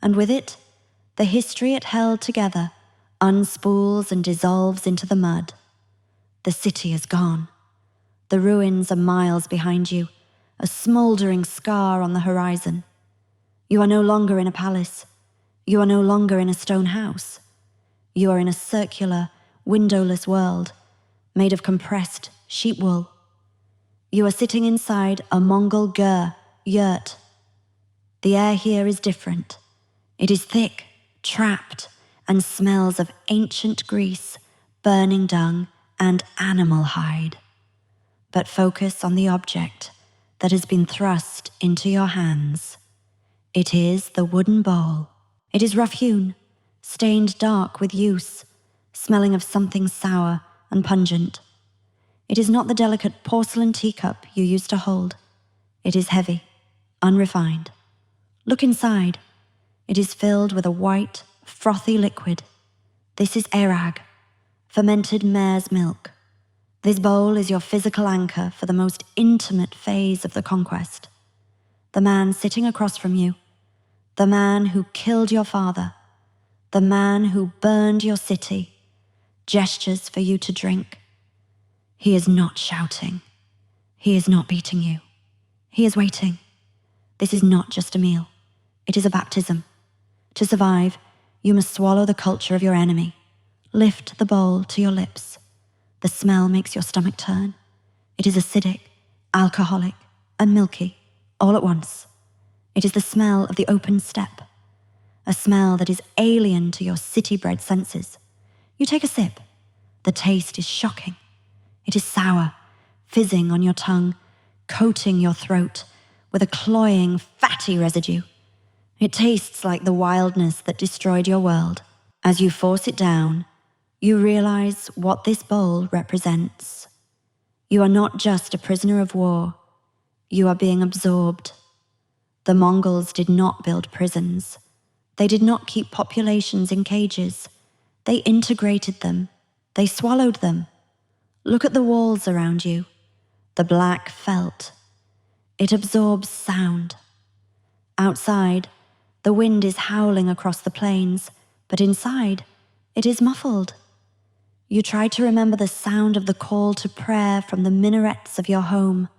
and with it, the history it held together unspools and dissolves into the mud. The city is gone. The ruins are miles behind you, a smouldering scar on the horizon. You are no longer in a palace. You are no longer in a stone house. You are in a circular, windowless world made of compressed sheep wool. You are sitting inside a Mongol yurt. The air here is different. It is thick, trapped, and smells of ancient grease, burning dung, and animal hide. But focus on the object that has been thrust into your hands. It is the wooden bowl. It is rough-hewn, stained dark with use, smelling of something sour and pungent. It is not the delicate porcelain teacup you used to hold. It is heavy, unrefined. Look inside. It is filled with a white, frothy liquid. This is erag, fermented mare's milk. This bowl is your physical anchor for the most intimate phase of the conquest. The man sitting across from you, the man who killed your father, the man who burned your city, gestures for you to drink. He is not shouting. He is not beating you. He is waiting. This is not just a meal. It is a baptism. To survive, you must swallow the culture of your enemy. Lift the bowl to your lips. The smell makes your stomach turn. It is acidic, alcoholic, and milky, all at once. It is the smell of the open steppe, a smell that is alien to your city-bred senses. You take a sip. The taste is shocking. It is sour, fizzing on your tongue, coating your throat with a cloying, fatty residue. It tastes like the wildness that destroyed your world. As you force it down, you realize what this bowl represents. You are not just a prisoner of war. You are being absorbed. The Mongols did not build prisons. They did not keep populations in cages. They integrated them. They swallowed them. Look at the walls around you. The black felt. It absorbs sound. Outside, the wind is howling across the plains, but inside, it is muffled. You try to remember the sound of the call to prayer from the minarets of your home,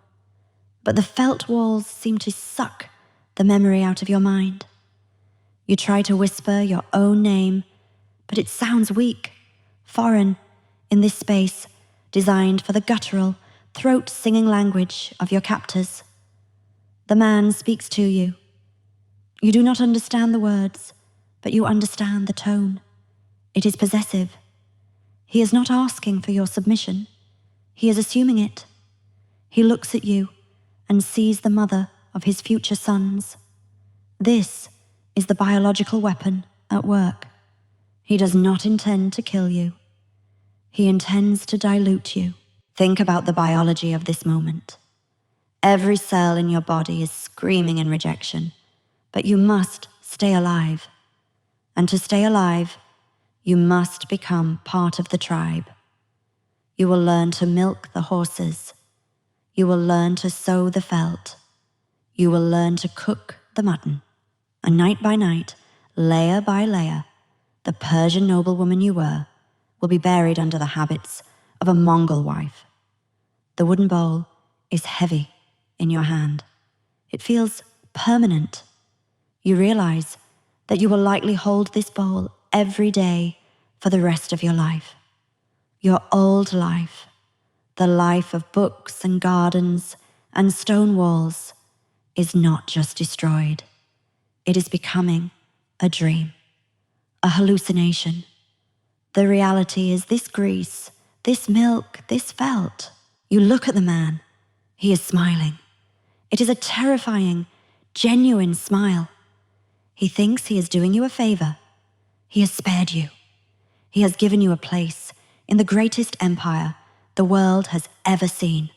but the felt walls seem to suck the memory out of your mind. You try to whisper your own name, but it sounds weak, foreign, in this space designed for the guttural, throat-singing language of your captors. The man speaks to you. You do not understand the words, but you understand the tone. It is possessive. He is not asking for your submission. He is assuming it. He looks at you and sees the mother of his future sons. This is the biological weapon at work. He does not intend to kill you. He intends to dilute you. Think about the biology of this moment. Every cell in your body is screaming in rejection, but you must stay alive. And to stay alive, you must become part of the tribe. You will learn to milk the horses. You will learn to sew the felt. You will learn to cook the mutton. And night by night, layer by layer, the Persian noblewoman you were will be buried under the habits of a Mongol wife. The wooden bowl is heavy in your hand. It feels permanent. You realize that you will likely hold this bowl every day for the rest of your life. Your old life, the life of books and gardens and stone walls, is not just destroyed. It is becoming a dream, a hallucination. The reality is this grease, this milk, this felt. You look at the man. He is smiling. It is a terrifying, genuine smile. He thinks he is doing you a favor. He has spared you. He has given you a place in the greatest empire the world has ever seen.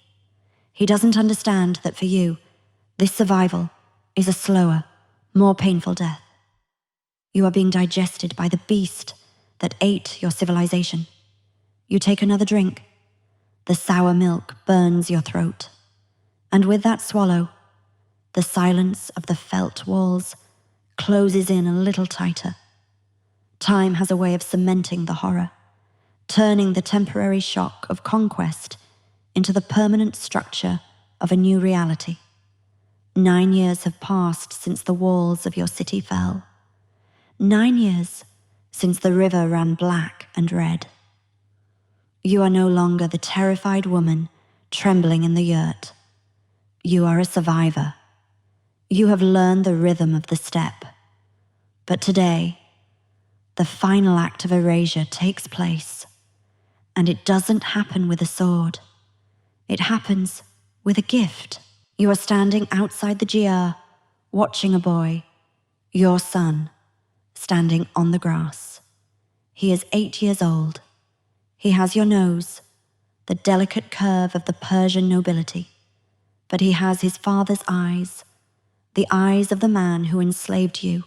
He doesn't understand that for you, this survival is a slower, more painful death. You are being digested by the beast that ate your civilization. You take another drink. The sour milk burns your throat. And with that swallow, the silence of the felt walls closes in a little tighter. Time has a way of cementing the horror, turning the temporary shock of conquest into the permanent structure of a new reality. 9 years have passed since the walls of your city fell. 9 years since the river ran black and red. You are no longer the terrified woman trembling in the yurt. You are a survivor. You have learned the rhythm of the step. But today, the final act of erasure takes place, and it doesn't happen with a sword. It happens with a gift. You are standing outside the GR, watching a boy, your son, standing on the grass. He is 8 years old. He has your nose, the delicate curve of the Persian nobility, but he has his father's eyes, the eyes of the man who enslaved you,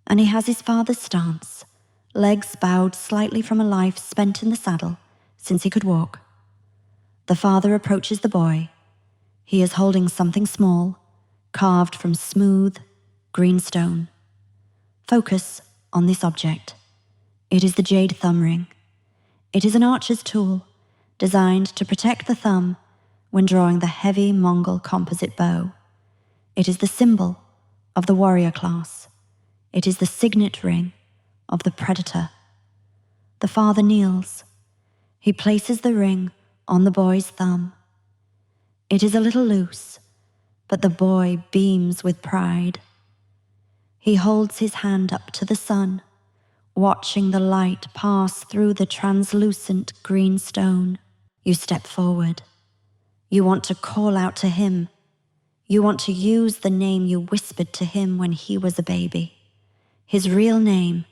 and he has his father's stance, legs bowed slightly from a life spent in the saddle since he could walk. The father approaches the boy. He is holding something small, carved from smooth, green stone. Focus on this object. It is the jade thumb ring. It is an archer's tool designed to protect the thumb when drawing the heavy Mongol composite bow. It is the symbol of the warrior class. It is the signet ring of the predator. The father kneels. He places the ring on the boy's thumb. It is a little loose, but the boy beams with pride. He holds his hand up to the sun, watching the light pass through the translucent green stone. You step forward. You want to call out to him. You want to use the name you whispered to him when he was a baby. His real name,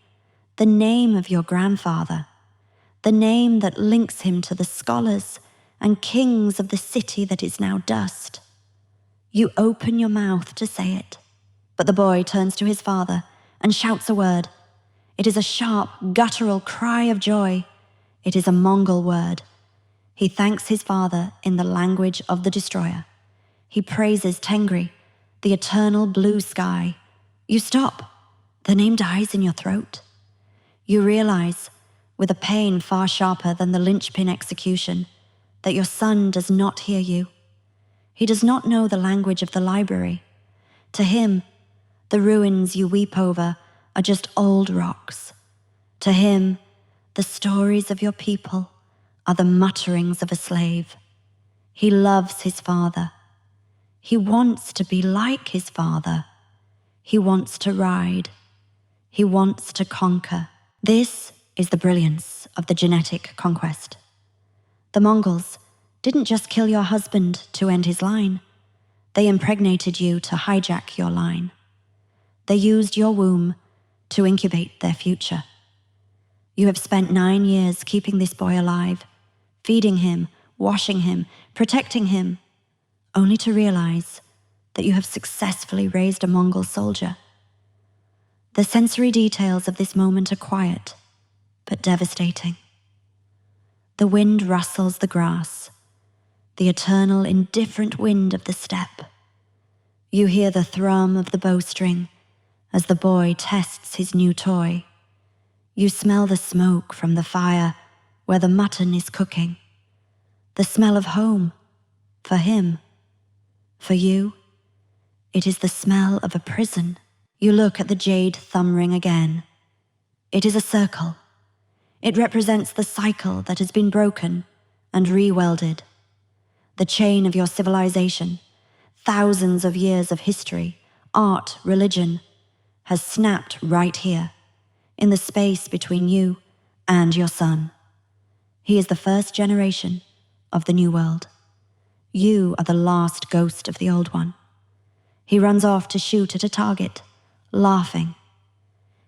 the name of your grandfather, the name that links him to the scholars and kings of the city that is now dust. You open your mouth to say it, but the boy turns to his father and shouts a word. It is a sharp, guttural cry of joy. It is a Mongol word. He thanks his father in the language of the destroyer. He praises Tengri, the eternal blue sky. You stop. The name dies in your throat. You realize, with a pain far sharper than the Linchpin execution, that your son does not hear you. He does not know the language of the library. To him, the ruins you weep over are just old rocks. To him, the stories of your people are the mutterings of a slave. He loves his father. He wants to be like his father. He wants to ride. He wants to conquer. This is the brilliance of the genetic conquest. The Mongols didn't just kill your husband to end his line. They impregnated you to hijack your line. They used your womb to incubate their future. You have spent 9 years keeping this boy alive, feeding him, washing him, protecting him, only to realize that you have successfully raised a Mongol soldier. The sensory details of this moment are quiet, but devastating. The wind rustles the grass, the eternal indifferent wind of the steppe. You hear the thrum of the bowstring as the boy tests his new toy. You smell the smoke from the fire where the mutton is cooking. The smell of home, for him. For you, it is the smell of a prison. You look at the jade thumb ring again. It is a circle. It represents the cycle that has been broken and re-welded. The chain of your civilization, thousands of years of history, art, religion, has snapped right here, in the space between you and your son. He is the first generation of the new world. You are the last ghost of the old one. He runs off to shoot at a target, laughing.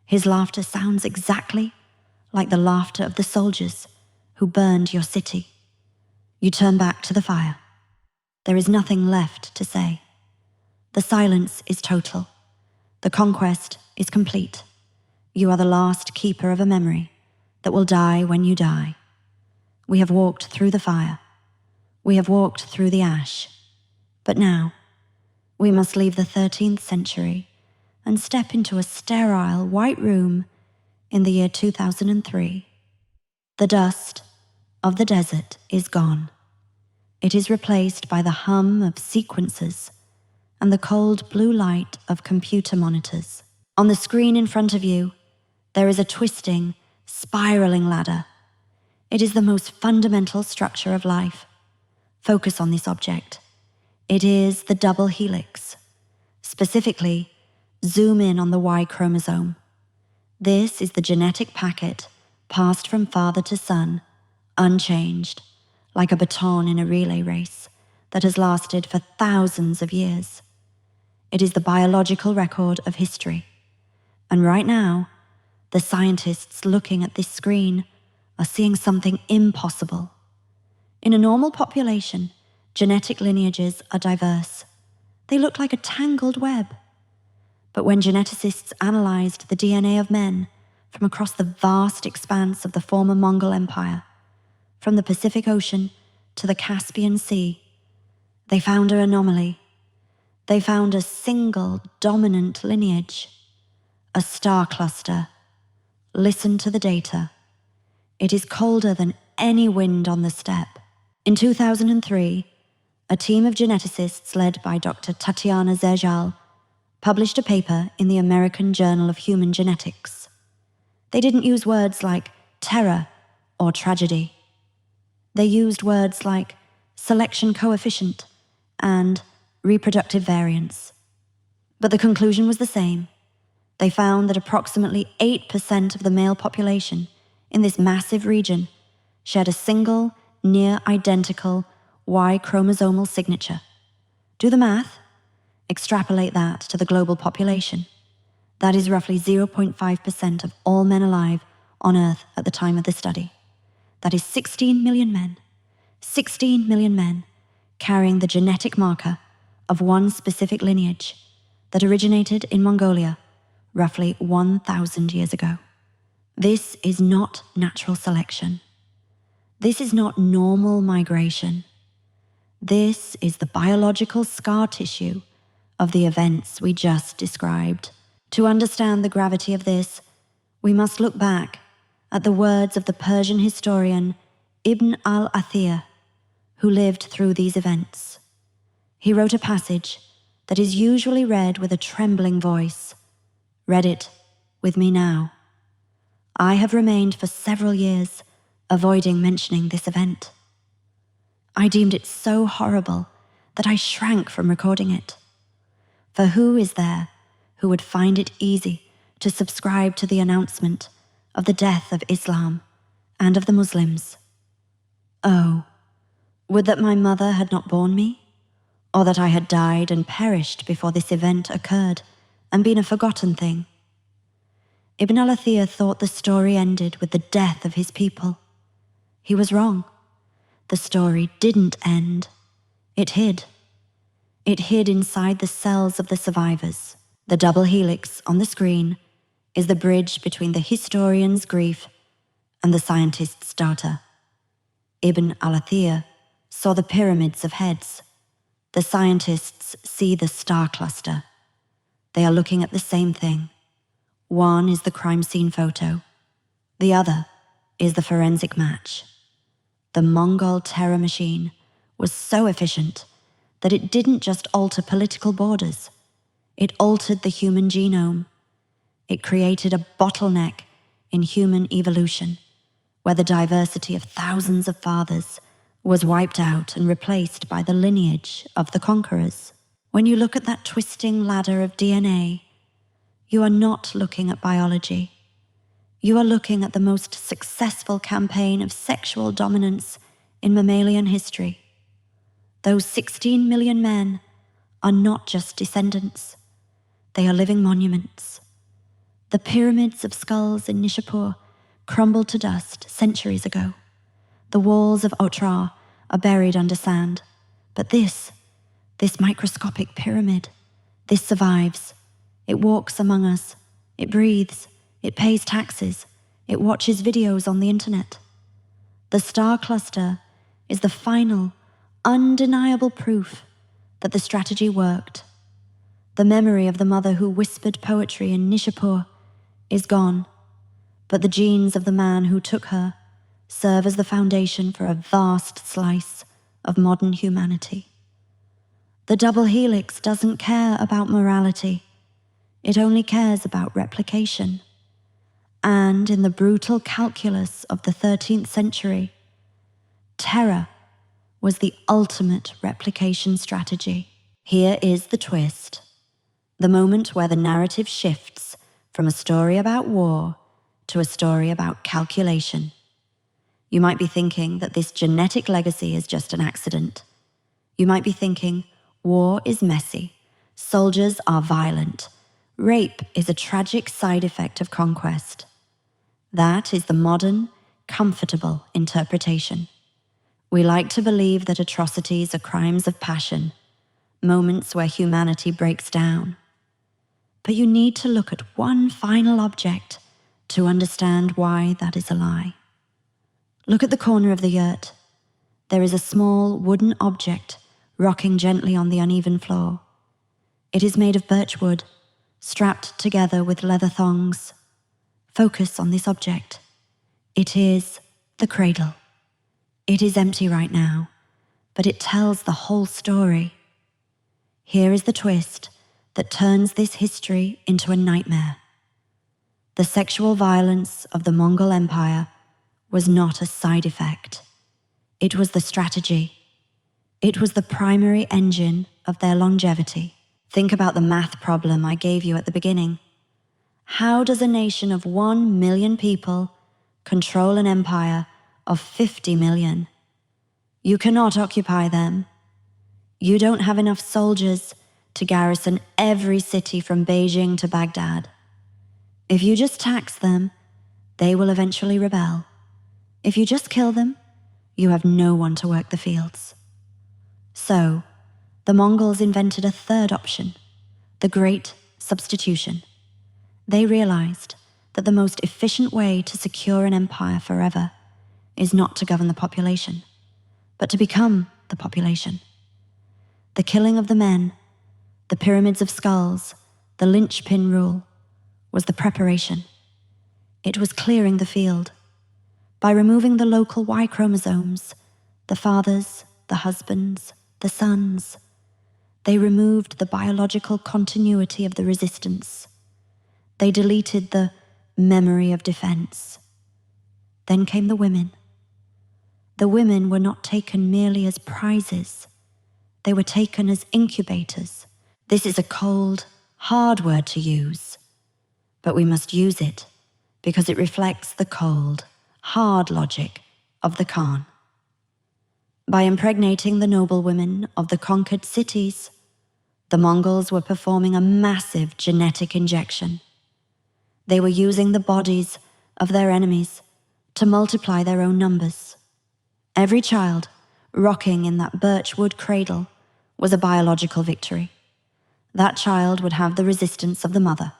His laughter sounds exactly like the laughter of the soldiers who burned your city. You turn back to the fire. There is nothing left to say. The silence is total. The conquest is complete. You are the last keeper of a memory that will die when you die. We have walked through the fire. We have walked through the ash. But now, we must leave the 13th century and step into a sterile white room in the year 2003. The dust of the desert is gone. It is replaced by the hum of sequencers and the cold blue light of computer monitors. On the screen in front of you, there is a twisting, spiraling ladder. It is the most fundamental structure of life. Focus on this object. It is the double helix. Specifically, zoom in on the Y-Chromosome. This is the genetic packet passed from father to son, unchanged, like a baton in a relay race that has lasted for thousands of years. It is the biological record of history. And right now, the scientists looking at this screen are seeing something impossible. In a normal population, genetic lineages are diverse. They look like a tangled web. But when geneticists analyzed the DNA of men from across the vast expanse of the former Mongol Empire, from the Pacific Ocean to the Caspian Sea, they found an anomaly. They found a single dominant lineage, a star cluster. Listen to the data. It is colder than any wind on the steppe. In 2003, a team of geneticists led by Dr. Tatiana Zerjal published a paper in the American Journal of Human Genetics. They didn't use words like terror or tragedy. They used words like selection coefficient and reproductive variance. But the conclusion was the same. They found that approximately 8% of the male population in this massive region shared a single, near-identical Y-chromosomal signature. Do the math. Extrapolate that to the global population. That is roughly 0.5% of all men alive on Earth at the time of the study. That is 16 million men. 16 million men carrying the genetic marker of one specific lineage that originated in Mongolia roughly 1,000 years ago. This is not natural selection. This is not normal migration. This is the biological scar tissue of the events we just described. To understand the gravity of this, we must look back at the words of the Persian historian Ibn al-Athir, who lived through these events. He wrote a passage that is usually read with a trembling voice. Read it with me now. I have remained for several years avoiding mentioning this event. I deemed it so horrible that I shrank from recording it. For who is there who would find it easy to subscribe to the announcement of the death of Islam and of the Muslims? Oh, would that my mother had not borne me, or that I had died and perished before this event occurred and been a forgotten thing. Ibn al-Athir thought the story ended with the death of his people. He was wrong. The story didn't end. It hid. It hid inside the cells of the survivors. The double helix on the screen is the bridge between the historian's grief and the scientist's data. Ibn al-Athir saw the pyramids of heads. The scientists see the star cluster. They are looking at the same thing. One is the crime scene photo. The other is the forensic match. The Mongol Terror Machine was so efficient that it didn't just alter political borders. It altered the human genome. It created a bottleneck in human evolution, where the diversity of thousands of fathers was wiped out and replaced by the lineage of the conquerors. When you look at that twisting ladder of DNA, you are not looking at biology. You are looking at the most successful campaign of sexual dominance in mammalian history. Those 16 million men are not just descendants. They are living monuments. The pyramids of skulls in Nishapur crumbled to dust centuries ago. The walls of Otrar are buried under sand. But this microscopic pyramid, this survives. It walks among us. It breathes. It pays taxes. It watches videos on the internet. The star cluster is the final, undeniable proof that the strategy worked. The memory of the mother who whispered poetry in Nishapur is gone, but the genes of the man who took her serve as the foundation for a vast slice of modern humanity. The double helix doesn't care about morality. It only cares about replication. And in the brutal calculus of the 13th century, terror was the ultimate replication strategy. Here is the twist, the moment where the narrative shifts from a story about war to a story about calculation. You might be thinking that this genetic legacy is just an accident. You might be thinking, war is messy, soldiers are violent, rape is a tragic side effect of conquest. That is the modern, comfortable interpretation. We like to believe that atrocities are crimes of passion, moments where humanity breaks down. But you need to look at one final object to understand why that is a lie. Look at the corner of the yurt. There is a small wooden object rocking gently on the uneven floor. It is made of birch wood, strapped together with leather thongs. Focus on this object. It is the cradle. It is empty right now, but it tells the whole story. Here is the twist that turns this history into a nightmare. The sexual violence of the Mongol Empire was not a side effect. It was the strategy. It was the primary engine of their longevity. Think about the math problem I gave you at the beginning. How does a nation of 1 million people control an empire of 50 million? You cannot occupy them. You don't have enough soldiers to garrison every city from Beijing to Baghdad. If you just tax them, they will eventually rebel. If you just kill them, you have no one to work the fields. So, the Mongols invented a third option, the Great Substitution. They realized that the most efficient way to secure an empire forever is not to govern the population, but to become the population. The killing of the men, the pyramids of skulls, the Linchpin rule, was the preparation. It was clearing the field. By removing the local Y-chromosomes, the fathers, the husbands, the sons, they removed the biological continuity of the resistance. They deleted the memory of defense. Then came the women. The women were not taken merely as prizes. They were taken as incubators. This is a cold, hard word to use, but we must use it because it reflects the cold, hard logic of the Khan. By impregnating the noblewomen of the conquered cities, the Mongols were performing a massive genetic injection. They were using the bodies of their enemies to multiply their own numbers. Every child rocking in that birchwood cradle was a biological victory. That child would have the resistance of the mother,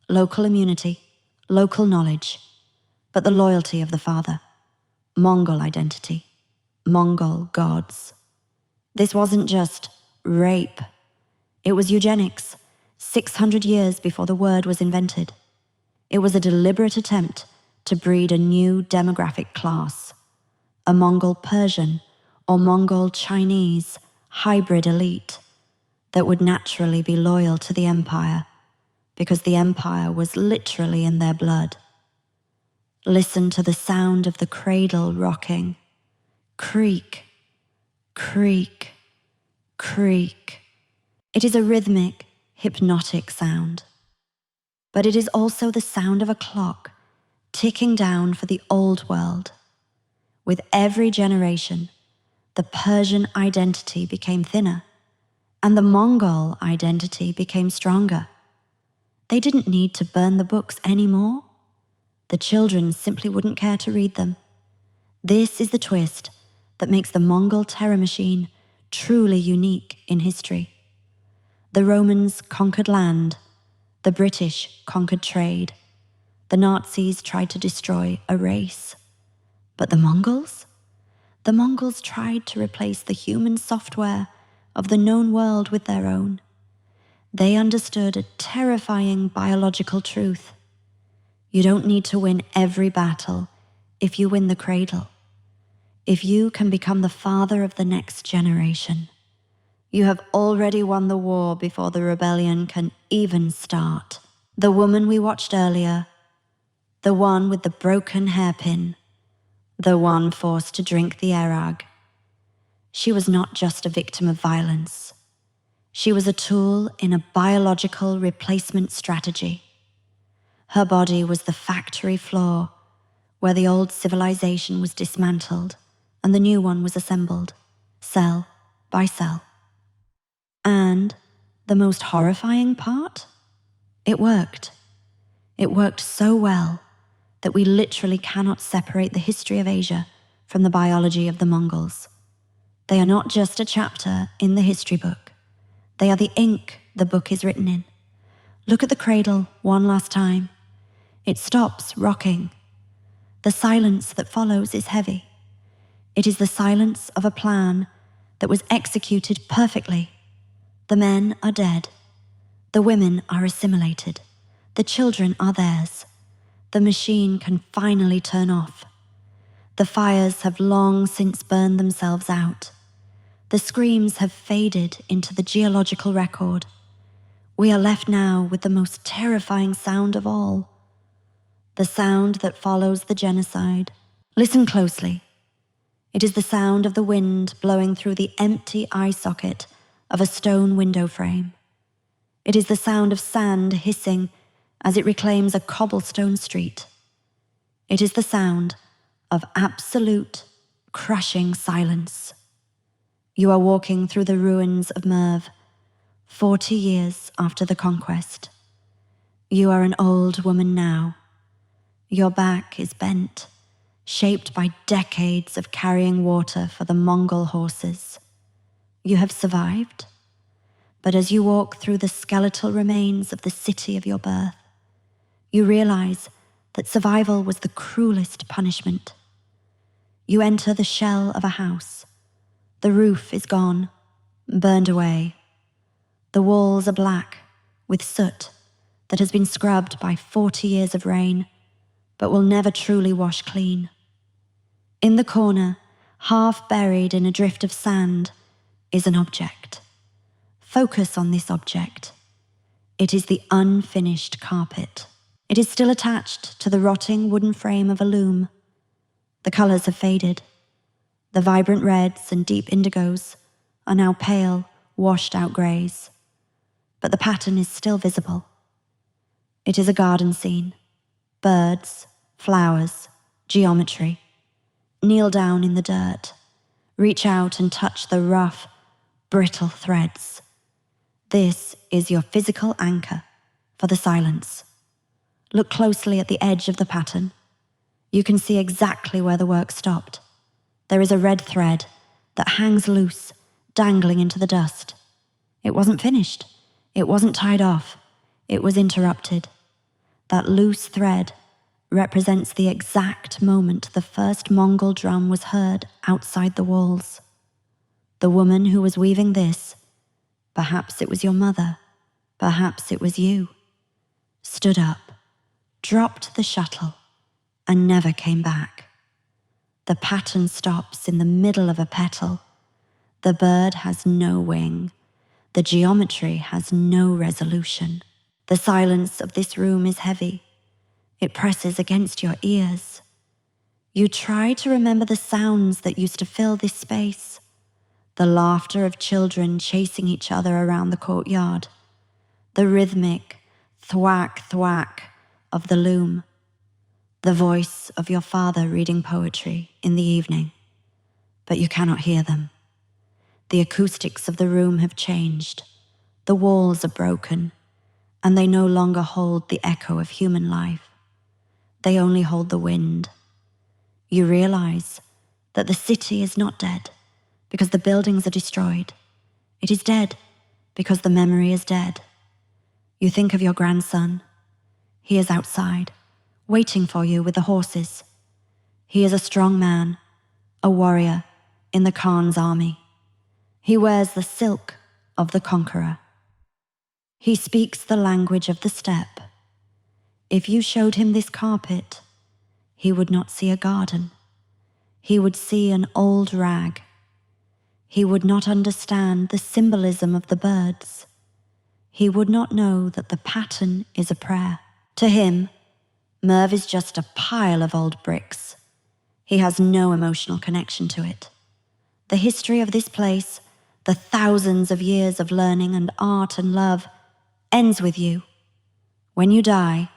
local immunity, local knowledge, but the loyalty of the father, Mongol identity, Mongol gods. This wasn't just rape. It was eugenics, 600 years before the word was invented. It was a deliberate attempt to breed a new demographic class, a Mongol Persian or Mongol Chinese hybrid elite that would naturally be loyal to the empire because the empire was literally in their blood. Listen to the sound of the cradle rocking. Creak, creak, creak. It is a rhythmic, hypnotic sound. But it is also the sound of a clock ticking down for the old world. With every generation, the Persian identity became thinner, and the Mongol identity became stronger. They didn't need to burn the books anymore. The children simply wouldn't care to read them. This is the twist that makes the Mongol Terror Machine truly unique in history. The Romans conquered land, the British conquered trade, the Nazis tried to destroy a race. But the Mongols? The Mongols tried to replace the human software of the known world with their own. They understood a terrifying biological truth. You don't need to win every battle if you win the cradle. If you can become the father of the next generation, you have already won the war before the rebellion can even start. The woman we watched earlier, the one with the broken hairpin, the one forced to drink the Erasure. She was not just a victim of violence. She was a tool in a biological replacement strategy. Her body was the factory floor where the old civilization was dismantled and the new one was assembled, cell by cell. And the most horrifying part? It worked. It worked so well that we literally cannot separate the history of Asia from the biology of the Mongols. They are not just a chapter in the history book. They are the ink the book is written in. Look at the cradle one last time. It stops rocking. The silence that follows is heavy. It is the silence of a plan that was executed perfectly. The men are dead. The women are assimilated. The children are theirs. The machine can finally turn off. The fires have long since burned themselves out. The screams have faded into the geological record. We are left now with the most terrifying sound of all. The sound that follows the genocide. Listen closely. It is the sound of the wind blowing through the empty eye socket of a stone window frame. It is the sound of sand hissing as it reclaims a cobblestone street. It is the sound of absolute, crushing silence. You are walking through the ruins of Merv, 40 years after the conquest. You are an old woman now. Your back is bent, shaped by decades of carrying water for the Mongol horses. You have survived, but as you walk through the skeletal remains of the city of your birth, you realize that survival was the cruelest punishment. You enter the shell of a house. The roof is gone, burned away. The walls are black with soot that has been scrubbed by 40 years of rain, but will never truly wash clean. In the corner, half buried in a drift of sand, is an object. Focus on this object. It is the unfinished carpet. It is still attached to the rotting wooden frame of a loom. The colors have faded. The vibrant reds and deep indigos are now pale, washed-out grays. But the pattern is still visible. It is a garden scene. Birds, flowers, geometry. Kneel down in the dirt. Reach out and touch the rough, brittle threads. This is your physical anchor for the silence. Look closely at the edge of the pattern. You can see exactly where the work stopped. There is a red thread that hangs loose, dangling into the dust. It wasn't finished. It wasn't tied off. It was interrupted. That loose thread represents the exact moment the first Mongol drum was heard outside the walls. The woman who was weaving this, perhaps it was your mother, perhaps it was you, stood up, dropped the shuttle, and never came back. The pattern stops in the middle of a petal. The bird has no wing. The geometry has no resolution. The silence of this room is heavy. It presses against your ears. You try to remember the sounds that used to fill this space. The laughter of children chasing each other around the courtyard. The rhythmic thwack thwack of the loom. the voice of your father reading poetry in the evening, but you cannot hear them. The acoustics of the room have changed. The walls are broken, and they no longer hold the echo of human life. They only hold the wind. You realize that the city is not dead because the buildings are destroyed. It is dead because the memory is dead. You think of your grandson. He is outside, waiting for you with the horses. He is a strong man, a warrior in the Khan's army. He wears the silk of the conqueror. He speaks the language of the steppe. If you showed him this carpet, he would not see a garden. He would see an old rag. He would not understand the symbolism of the birds. He would not know that the pattern is a prayer. To him, Merv is just a pile of old bricks. He has no emotional connection to it. The history of this place, the thousands of years of learning and art and love, ends with you. When you die,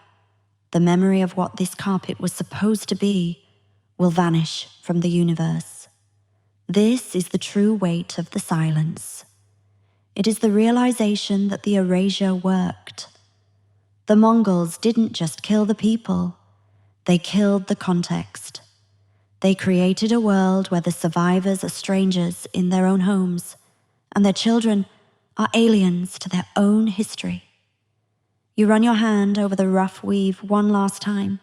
the memory of what this carpet was supposed to be will vanish from the universe. This is the true weight of the silence. It is the realization that the erasure worked. The Mongols didn't just kill the people, they killed the context. They created a world where the survivors are strangers in their own homes, and their children are aliens to their own history. You run your hand over the rough weave one last time.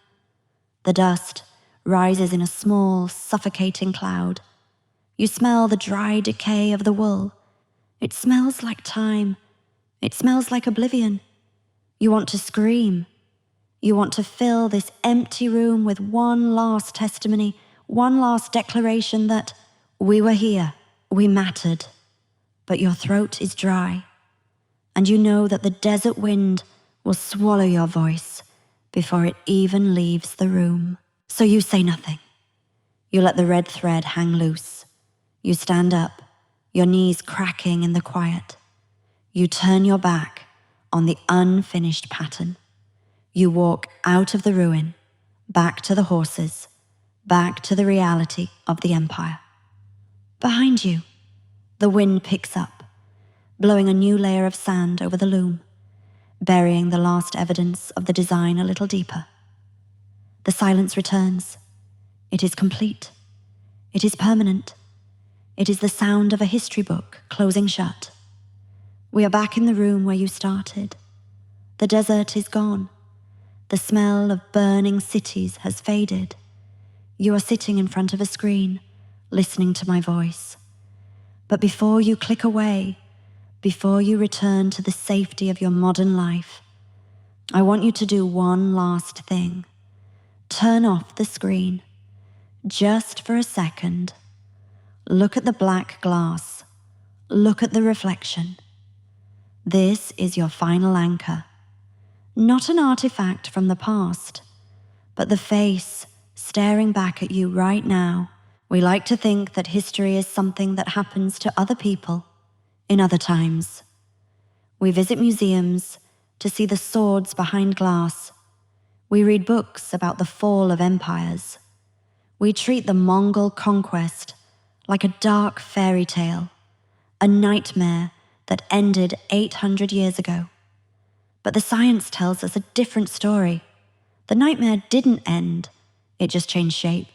The dust rises in a small, suffocating cloud. You smell the dry decay of the wool. It smells like time. It smells like oblivion. You want to scream. You want to fill this empty room with one last testimony, one last declaration that we were here, we mattered. But your throat is dry, and you know that the desert wind will swallow your voice before it even leaves the room. So you say nothing. You let the red thread hang loose. You stand up, your knees cracking in the quiet. You turn your back on the unfinished pattern. You walk out of the ruin, back to the horses, back to the reality of the empire. Behind you, the wind picks up, blowing a new layer of sand over the loom, burying the last evidence of the design a little deeper. The silence returns. It is complete. It is permanent. It is the sound of a history book closing shut. We are back in the room where you started. The desert is gone. The smell of burning cities has faded. You are sitting in front of a screen, listening to my voice. But before you click away, before you return to the safety of your modern life, I want you to do one last thing. Turn off the screen. Just for a second. Look at the black glass. Look at the reflection. This is your final anchor. Not an artifact from the past, but the face staring back at you right now. We like to think that history is something that happens to other people in other times. We visit museums to see the swords behind glass. We read books about the fall of empires. We treat the Mongol conquest like a dark fairy tale, a nightmare that ended 800 years ago. But the science tells us a different story. The nightmare didn't end, it just changed shape.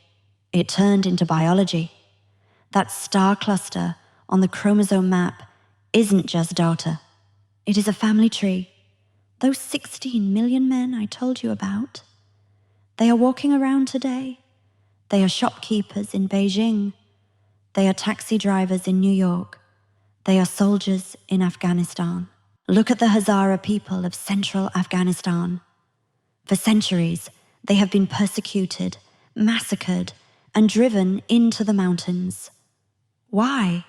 It turned into biology. That star cluster on the chromosome map isn't just data. It is a family tree. Those 16 million men I told you about, they are walking around today. They are shopkeepers in Beijing. They are taxi drivers in New York. They are soldiers in Afghanistan. Look at the Hazara people of central Afghanistan. For centuries, they have been persecuted, massacred, and driven into the mountains. Why?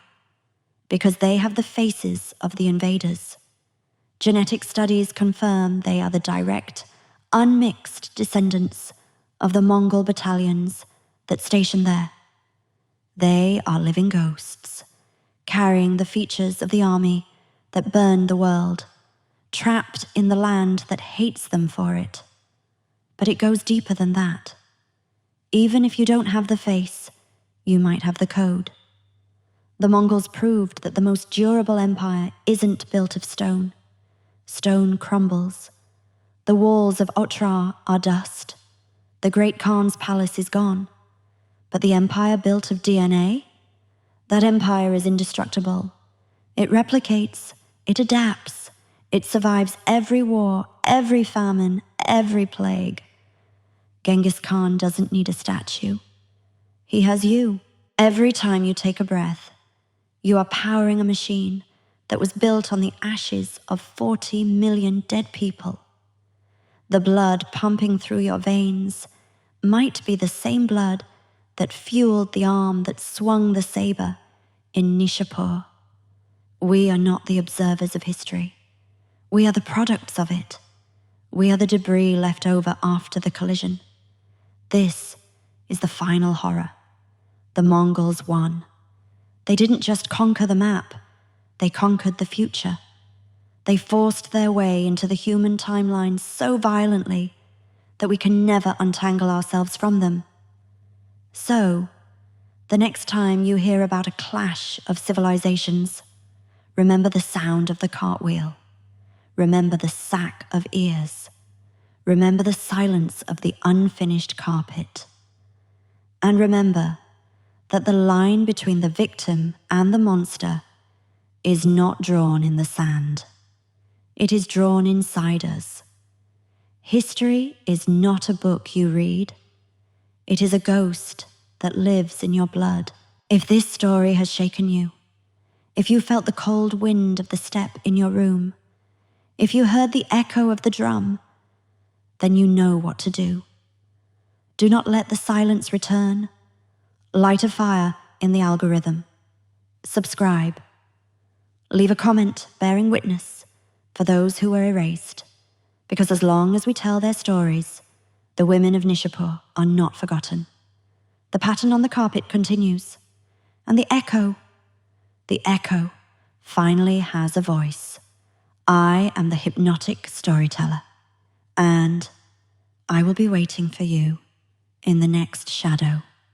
Because they have the faces of the invaders. Genetic studies confirm they are the direct, unmixed descendants of the Mongol battalions that station there. They are living ghosts, carrying the features of the army that burned the world, trapped in the land that hates them for it. But it goes deeper than that. Even if you don't have the face, you might have the code. The Mongols proved that the most durable empire isn't built of stone. Stone crumbles. The walls of Otrar are dust. The Great Khan's palace is gone. But the empire built of DNA? That empire is indestructible. It replicates, it adapts, it survives every war, every famine, every plague. Genghis Khan doesn't need a statue. He has you. Every time you take a breath, you are powering a machine that was built on the ashes of 40 million dead people. The blood pumping through your veins might be the same blood that fueled the arm that swung the saber in Nishapur. We are not the observers of history. We are the products of it. We are the debris left over after the collision. This is the final horror. The Mongols won. They didn't just conquer the map, they conquered the future. They forced their way into the human timeline so violently that we can never untangle ourselves from them. So, the next time you hear about a clash of civilizations, remember the sound of the cartwheel. Remember the sack of ears. Remember the silence of the unfinished carpet. And remember that the line between the victim and the monster is not drawn in the sand. It is drawn inside us. History is not a book you read. It is a ghost that lives in your blood. If this story has shaken you, if you felt the cold wind of the step in your room, if you heard the echo of the drum, then you know what to do. Do not let the silence return. Light a fire in the algorithm. Subscribe. Leave a comment bearing witness for those who were erased, because as long as we tell their stories, the women of Nishapur are not forgotten. The pattern on the carpet continues, and the echo finally has a voice. I am the hypnotic storyteller, and I will be waiting for you in the next shadow.